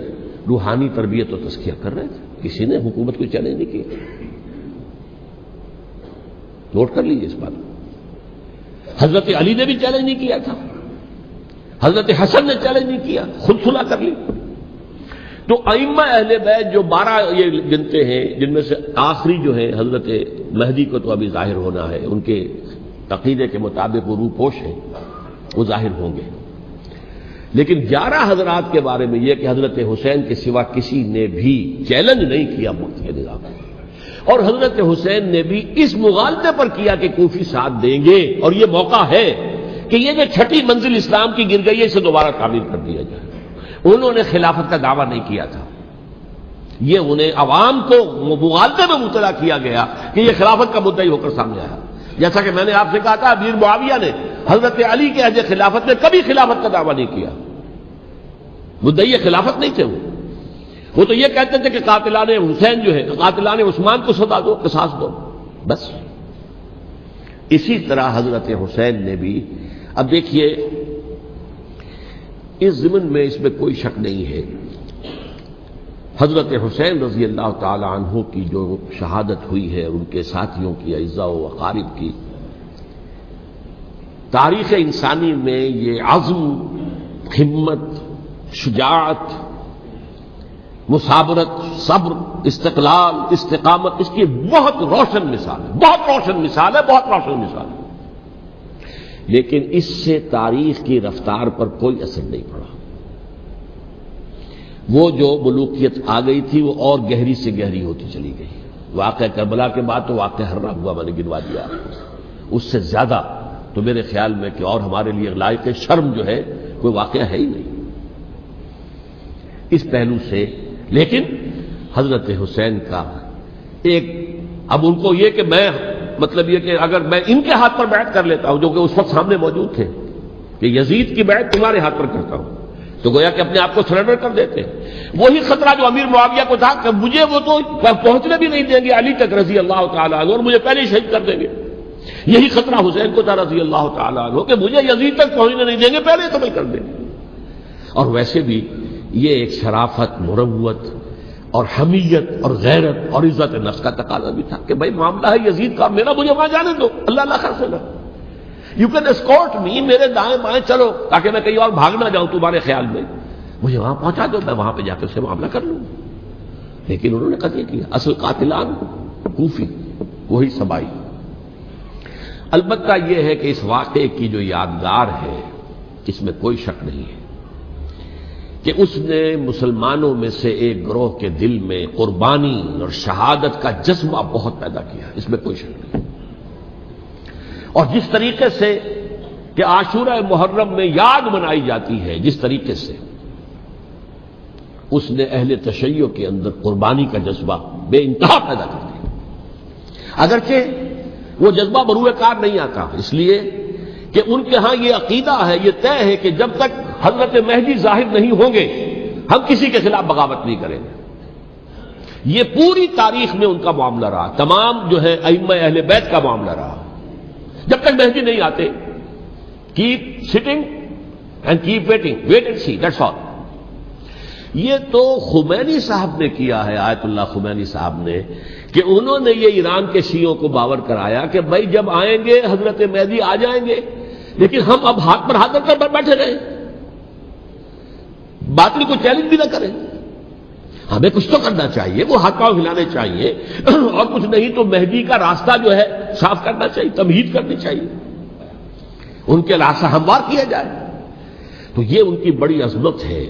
روحانی تربیت و تزکیہ کر رہے تھے، کسی نے حکومت کو چیلنج نہیں کیا۔ نوٹ کر لیجیے اس بات کو. حضرت علی نے بھی چیلنج نہیں کیا تھا, حضرت حسن نے چیلنج نہیں کیا, خود صلح کر لی. تو ائمہ اہل بیت جو 12 یہ گنتے ہیں, جن میں سے آخری جو ہے حضرت مہدی کو تو ابھی ظاہر ہونا ہے, ان کے عقیدے کے مطابق وہ روپوش ہیں, وہ ظاہر ہوں گے. لیکن 11 حضرات کے بارے میں یہ کہ حضرت حسین کے سوا کسی نے بھی چیلنج نہیں کیا مفتی کے نظام, اور حضرت حسین نے بھی اس مغالطے پر کیا کہ کوفی ساتھ دیں گے, اور یہ موقع ہے کہ یہ جو 6ٹھی منزل اسلام کی گر گئی ہے اسے دوبارہ تعمیر کر دیا جائے. انہوں نے خلافت کا دعویٰ نہیں کیا تھا, یہ انہیں عوام کو مغالطے میں مبتلا کیا گیا کہ یہ خلافت کا مدعی ہو کر سامنے آیا. جیسا کہ میں نے آپ سے کہا تھا, امیر معاویہ نے حضرت علی کے عہد خلافت میں کبھی خلافت کا دعویٰ نہیں کیا, مدعی خلافت نہیں تھے وہ تو یہ کہتے تھے کہ قاتلان حسین جو ہے, قاتلان عثمان کو سزا دو, قصاص دو, بس. اسی طرح حضرت حسین نے بھی, اب دیکھیے اس ضمن میں اس میں کوئی شک نہیں ہے, حضرت حسین رضی اللہ تعالی عنہ کی جو شہادت ہوئی ہے, ان کے ساتھیوں کی, اعزاء و اقارب کی, تاریخ انسانی میں یہ عزم, ہمت, شجاعت, مثابرت, صبر, استقلال, استقامت, اس کی بہت روشن مثال ہے, بہت روشن مثال ہے, بہت روشن مثال ہے. لیکن اس سے تاریخ کی رفتار پر کوئی اثر نہیں پڑا. وہ جو ملوکیت آ گئی تھی وہ اور گہری سے گہری ہوتی چلی گئی. واقعہ کربلا کے بعد تو واقعہ ہررا ہوا میں نے گنوا دیا, اس سے زیادہ تو میرے خیال میں کہ اور ہمارے لیے لائق شرم جو ہے کوئی واقعہ ہے ہی نہیں اس پہلو سے. لیکن حضرت حسین کا ایک, اب ان کو یہ کہ میں مطلب یہ کہ اگر میں ان کے ہاتھ پر بیعت کر لیتا ہوں, جو کہ اس وقت سامنے موجود تھے, کہ یزید کی بیعت تمہارے ہاتھ پر کرتا ہوں, تو گویا کہ اپنے آپ کو سرنڈر کر دیتے. وہی خطرہ جو امیر معاویہ کو تھا کہ مجھے وہ تو پہنچنے بھی نہیں دیں گے علی تک رضی اللہ تعالیٰ عنہ, اور مجھے پہلے ہی شہید کر دیں گے. یہی خطرہ حسین کو تھا رضی اللہ تعالیٰ عنہ کہ مجھے یزید تک پہنچنے نہیں دیں گے, پہلے قتل کر دیں گے. اور ویسے بھی یہ ایک شرافت, مروت اور حمیت اور غیرت اور عزت نفس کا تقاضا بھی تھا کہ بھائی معاملہ ہے یزید کا, میرا مجھے وہاں جانے دو, اللہ اللہ خیر سے نہ, یو کین اسکورٹ می, میرے دائیں بائیں چلو تاکہ میں کہیں اور بھاگ نہ جاؤں تمہارے خیال میں, مجھے وہاں پہنچا دو, میں وہاں پہ جا کے اس سے معاملہ کر لوں. لیکن انہوں نے قتل کیا. اصل قاتلان کوفی, وہی سبائی. البتہ یہ ہے کہ اس واقعے کی جو یادگار ہے اس میں کوئی شک نہیں ہے کہ اس نے مسلمانوں میں سے ایک گروہ کے دل میں قربانی اور شہادت کا جذبہ بہت پیدا کیا, اس میں کوئی شک نہیں. اور جس طریقے سے کہ عاشورہ محرم میں یاد منائی جاتی ہے, جس طریقے سے اس نے اہل تشیع کے اندر قربانی کا جذبہ بے انتہا پیدا کر دیا. اگرچہ وہ جذبہ بروئے کار نہیں آتا, اس لیے کہ ان کے ہاں یہ عقیدہ ہے, یہ طے ہے کہ جب تک حضرت مہدی ظاہر نہیں ہوں گے ہم کسی کے خلاف بغاوت نہیں کریں گے. یہ پوری تاریخ میں ان کا معاملہ رہا, تمام جو ہے ائمہ اہل بیت کا معاملہ رہا. جب تک مہدی نہیں آتے, keep sitting and keep waiting, wait and see, that's all. یہ تو خمینی صاحب نے کیا ہے, آیت اللہ خمینی صاحب نے, کہ انہوں نے یہ ایران کے شیعوں کو باور کرایا کہ بھائی جب آئیں گے حضرت مہدی آ جائیں گے, لیکن ہم اب ہاتھ پر ہاتھ رکھ کر بیٹھے رہیں, باطل کو چیلنج بھی نہ کریں, ہمیں کچھ تو کرنا چاہیے, وہ ہاتھ پاؤں ہلانے چاہیے, اور کچھ نہیں تو مہدی کا راستہ جو ہے صاف کرنا چاہیے, تمہید کرنی چاہیے, ان کے راستہ ہموار کیا جائے. تو یہ ان کی بڑی عظمت ہے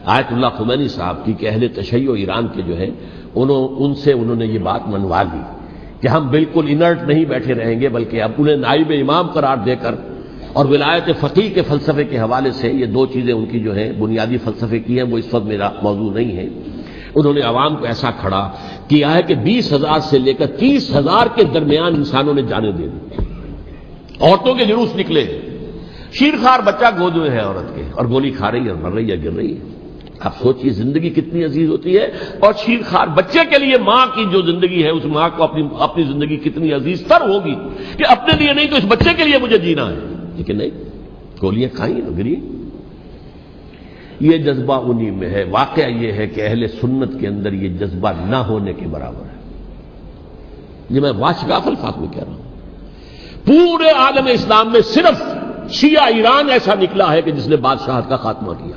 آیت اللہ خمینی صاحب کی کہ اہل تشیع ایران کے جو ہے ان سے انہوں نے یہ بات منوا لی کہ ہم بالکل انرٹ نہیں بیٹھے رہیں گے, بلکہ اب انہیں نائب امام قرار دے کر اور ولایت فقیہ کے فلسفے کے حوالے سے, یہ دو چیزیں ان کی جو ہیں بنیادی فلسفے کی ہیں, وہ اس وقت میرا موضوع نہیں ہے. انہوں نے عوام کو ایسا کھڑا کیا ہے کہ 20,000 سے لے کر 30,000 کے درمیان انسانوں نے جانیں دے دی. عورتوں کے جلوس نکلے, شیرخوار بچہ گود میں ہے عورت کے, اور گولی کھا رہی ہے, مر رہی ہے, گر رہی ہے. اب سوچیے زندگی کتنی عزیز ہوتی ہے, اور شیرخوار بچے کے لیے ماں کی جو زندگی ہے, اس ماں کو اپنی زندگی کتنی عزیز تر ہوگی کہ اپنے لیے نہیں تو اس بچے کے لیے مجھے جینا ہے, لیکن نہیں, گولیاں کھائیں اور گری. یہ جذبہ انہی میں ہے. واقعہ یہ ہے کہ اہل سنت کے اندر یہ جذبہ نہ ہونے کے برابر ہے. یہ میں واشگاف الفاظ میں کہہ رہا ہوں. پورے عالم اسلام میں صرف شیعہ ایران ایسا نکلا ہے کہ جس نے بادشاہت کا خاتمہ کیا.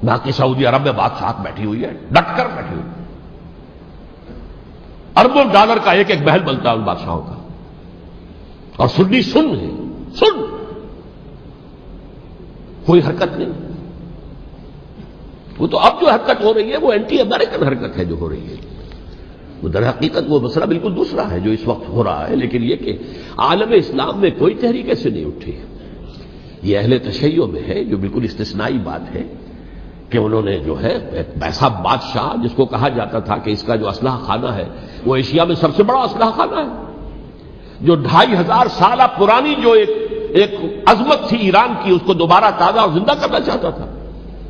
باقی سعودی عرب میں بادشاہت بیٹھی ہوئی ہے، ڈٹ کر بیٹھی ہوئی. اربوں ڈالر کا ایک ایک محل بنتا ہے ان بادشاہوں کا، اور سنی سن ہے، سن کوئی حرکت نہیں. وہ تو اب جو حرکت ہو رہی ہے وہ اینٹی امریکن حرکت ہے جو ہو رہی ہے. وہ در حقیقت وہ مسئلہ بالکل دوسرا ہے جو اس وقت ہو رہا ہے، لیکن یہ کہ عالم اسلام میں کوئی تحریک ایسے نہیں اٹھی. یہ اہل تشیع میں ہے جو بالکل استثنائی بات ہے کہ انہوں نے جو ہے ایک ایسا بادشاہ جس کو کہا جاتا تھا کہ اس کا جو اسلحہ خانہ ہے وہ ایشیا میں سب سے بڑا اسلحہ خانہ ہے، جو 2500 سالہ پرانی جو ایک عظمت تھی ایران کی، اس کو دوبارہ تازہ اور زندہ کرنا چاہتا تھا.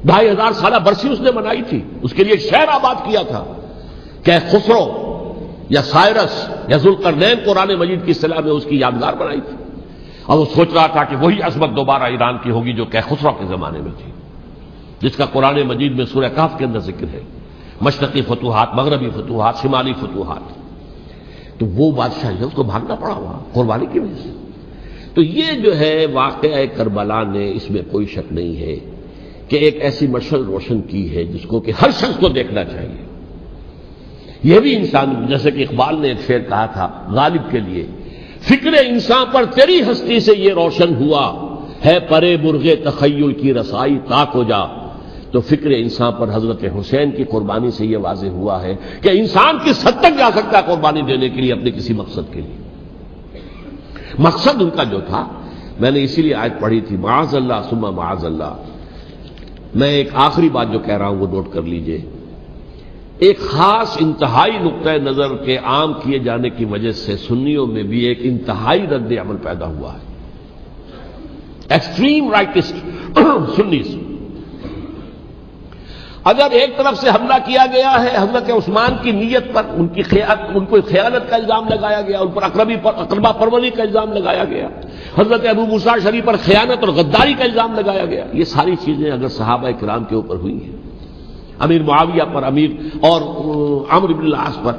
2500 سالہ برسی اس نے منائی تھی، اس کے لیے ایک شہر آباد کیا تھا کہ خسرو یا سائرس یا ذوالقرنین قرآن مجید کی اصطلاح میں اس کی یادگار بنائی تھی، اور وہ سوچ رہا تھا کہ وہی عظمت دوبارہ ایران کی ہوگی جو کہ خسرو کے زمانے میں تھی، جس کا قرآن مجید میں سورہ کہف کے اندر ذکر ہے. مشرقی فتوحات، مغربی فتوحات، شمالی فتوحات. تو وہ بادشاہ ہے، اس کو بھاگنا پڑا ہوا قربانی کی وجہ سے. تو یہ جو ہے واقعہ کربلا نے، اس میں کوئی شک نہیں ہے کہ ایک ایسی مشعل روشن کی ہے جس کو کہ ہر شخص کو دیکھنا چاہیے. یہ بھی انسان، جیسے کہ اقبال نے ایک شعر کہا تھا غالب کے لیے، فکر انسان پر تیری ہستی سے یہ روشن ہوا ہے، پرے مرغ تخیل کی رسائی تاک ہو جا. تو فکر انسان پر حضرت حسین کی قربانی سے یہ واضح ہوا ہے کہ انسان کس حد تک جا سکتا ہے قربانی دینے کے لیے اپنے کسی مقصد کے لیے. مقصد ان کا جو تھا، میں نے اسی لیے آیت پڑھی تھی، معاذ اللہ ثم معاذ اللہ. میں ایک آخری بات جو کہہ رہا ہوں وہ نوٹ کر لیجئے. ایک خاص انتہائی نقطۂ نظر کے عام کیے جانے کی وجہ سے سنیوں میں بھی ایک انتہائی رد عمل پیدا ہوا ہے. Extreme rightist سنیز. اگر ایک طرف سے حملہ کیا گیا ہے حضرت عثمان کی نیت پر، ان کو خیانت کا الزام لگایا گیا، ان پر اقربا پروری کا الزام لگایا گیا، حضرت ابو موسیٰ شریف پر خیانت اور غداری کا الزام لگایا گیا. یہ ساری چیزیں اگر صحابہ کرام کے اوپر ہوئی ہیں، امیر معاویہ پر، امیر اور عمرو بن العاص پر،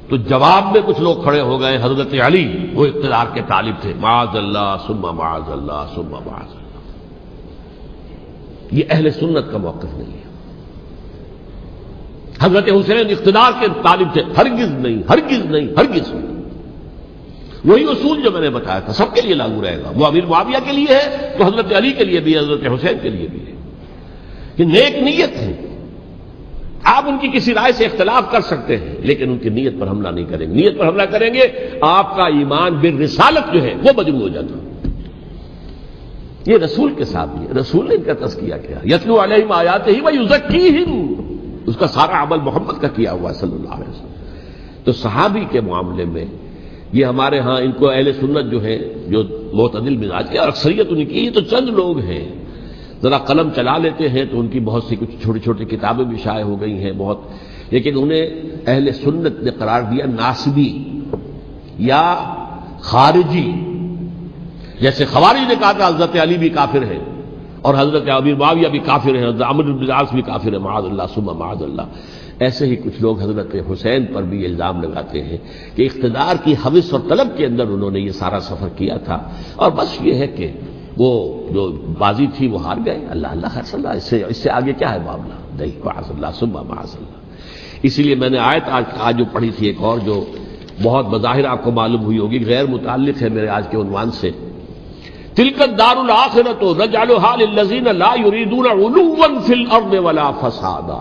تو جواب میں کچھ لوگ کھڑے ہو گئے. حضرت علی وہ اقتدار کے طالب تھے، معاذ اللہ ثم معاذ اللہ ثم معاذ اللہ. یہ اہل سنت کا موقف نہیں ہے. حضرت حسین اقتدار کے طالب تھے، ہرگز نہیں، ہرگز نہیں، ہرگز نہیں. وہی اصول جو میں نے بتایا تھا سب کے لیے لاگو رہے گا. وہ امیر معاویہ کے لیے ہے تو حضرت علی کے لیے بھی، حضرت حسین کے لیے بھی ہے. کہ نیک نیت ہے، آپ ان کی کسی رائے سے اختلاف کر سکتے ہیں لیکن ان کی نیت پر حملہ نہیں کریں گے. نیت پر حملہ کریں گے آپ کا ایمان بالرسالت جو ہے وہ مجروح ہو جاتا. یہ رسول کے ساتھ بھی ہے، رسول نے ان کا تزکیہ کیا، یتلو علیہم آیاتہ ویزکیہم، اس کا سارا عمل محمد کا کیا ہوا ہے صلی اللہ علیہ وسلم. تو صحابی کے معاملے میں یہ ہمارے ہاں ان کو اہل سنت جو ہے جو معتدل مزاج کے، اور اکثریت ان کی، یہ تو چند لوگ ہیں ذرا قلم چلا لیتے ہیں تو ان کی بہت سی کچھ چھوٹی چھوٹی کتابیں بھی شائع ہو گئی ہیں بہت، لیکن انہیں اہل سنت نے قرار دیا ناسبی یا خارجی. جیسے خوارج نے کہا تھا حضرت علی بھی کافر ہے اور حضرت امیر معاویہ بھی کافر ہیں، حضرت عمرو بن العاص بھی کافر ہے، معاذ اللہ ثم معاذ اللہ. ایسے ہی کچھ لوگ حضرت حسین پر بھی الزام لگاتے ہیں کہ اقتدار کی حوث اور طلب کے اندر انہوں نے یہ سارا سفر کیا تھا، اور بس یہ ہے کہ وہ جو بازی تھی وہ ہار گئے. اللہ اللہ خیر صلی اللہ، اس سے آگے کیا ہے معاملہ؟ نہیں، معاذ اللہ ثم معاذ اللہ. اسی لیے میں نے آیت آج جو پڑھی تھی ایک اور جو بہت بظاہر آپ کو معلوم ہوئی ہوگی، غیر متعلق ہے میرے آج کے عنوان سے، تلک الدار الآخرۃ نجعلها للذین لا یریدون علوا فی الارض ولا فسادا.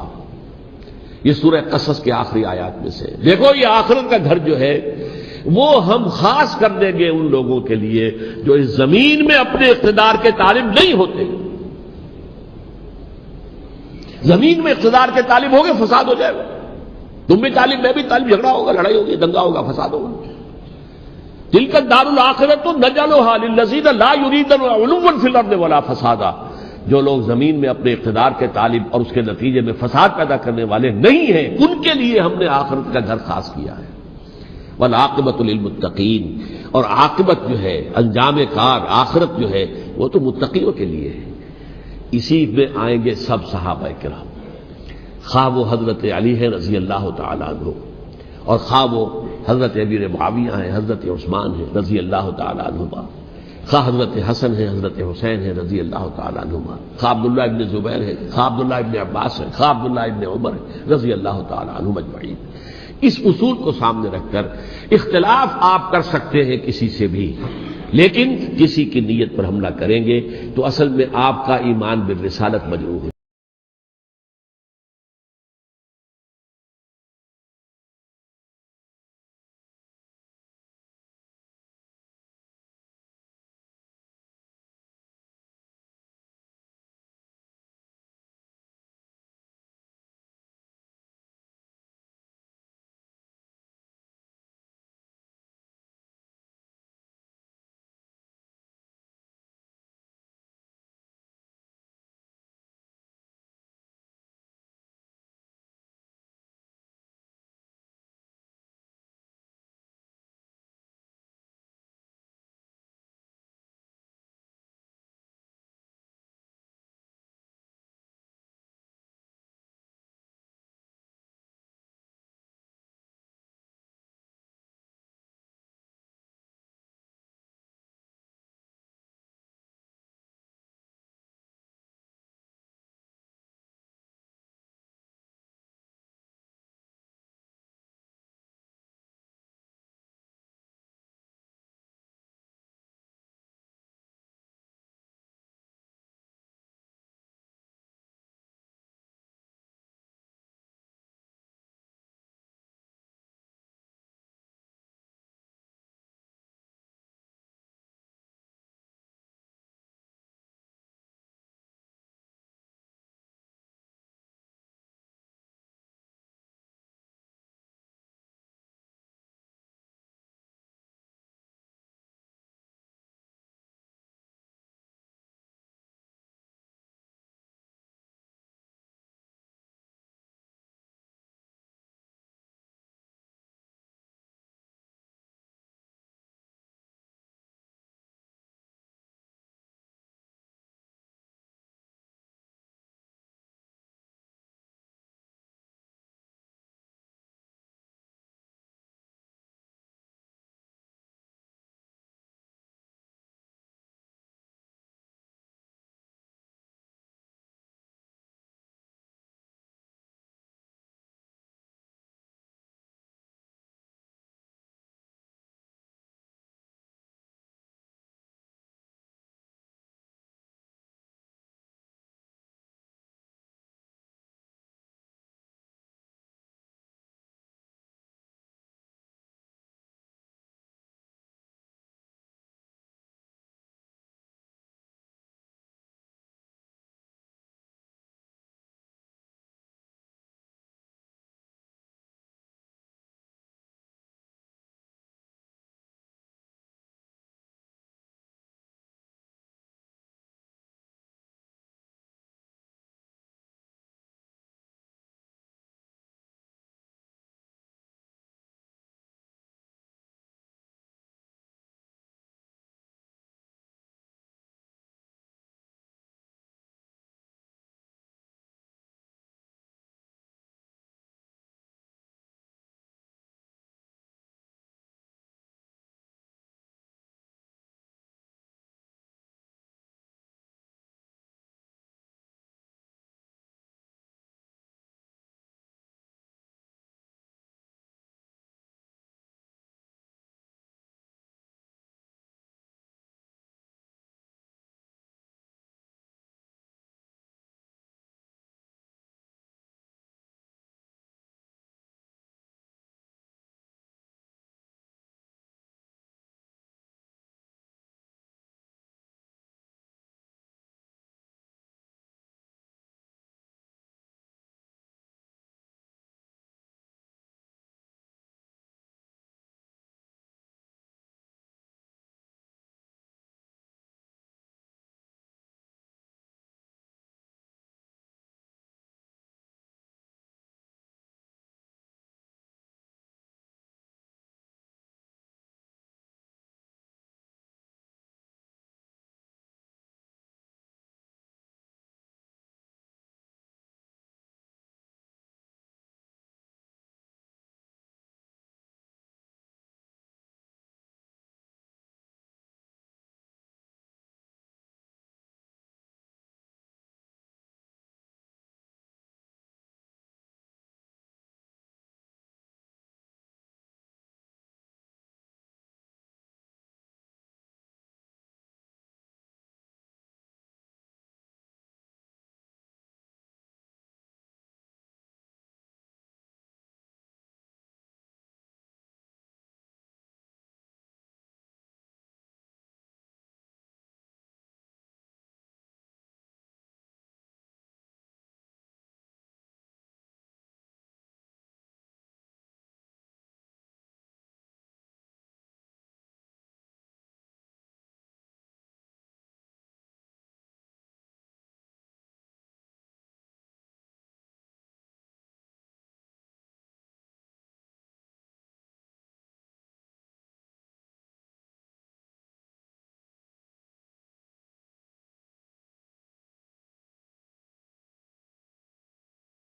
یہ سورہ قصص کے آخری آیات میں سے. دیکھو یہ آخرت کا گھر جو ہے وہ ہم خاص کر دیں گے ان لوگوں کے لیے جو اس زمین میں اپنے اقتدار کے طالب نہیں ہوتے. زمین میں اقتدار کے طالب ہوگے فساد ہو جائے گا. تم بھی طالب، میں بھی طالب، جھگڑا ہوگا، لڑائی ہوگی، دنگا ہوگا، فساد ہوگا. تلک الدار الآخرۃ نجعلها للذین لا یریدون علوا فی الارض ولا فسادا. جو لوگ زمین میں اپنے اقتدار کے طالب اور اس کے نتیجے میں فساد پیدا کرنے والے نہیں ہیں، ان کے لیے ہم نے آخرت کا گھر خاص کیا ہے. والعاقبۃ للمتقین، اور عاقبت جو ہے، انجام کار، آخرت جو ہے وہ تو متقیوں کے لیے ہے. اسی میں آئیں گے سب صحابہ کرام، خواہ وہ حضرت علی ہے رضی اللہ تعالیٰ عنہ، اور خواہ وہ حضرت امیر معاویہ ہیں، حضرت عثمان ہیں رضی اللہ تعالیٰ عنہما، خواہ حضرت حسن ہیں، حضرت حسین ہیں رضی اللہ تعالیٰ عنہما، خواہ عبداللہ ابن زبیر ہے، خواہ عبداللہ ابن عباس ہے، خواہ عبداللہ ابن عمر ہے رضی اللہ تعالیٰ عنہم اجمعین۔ اس اصول کو سامنے رکھ کر اختلاف آپ کر سکتے ہیں کسی سے بھی، لیکن کسی کی نیت پر حملہ کریں گے تو اصل میں آپ کا ایمان بالرسالت مجروح ہے۔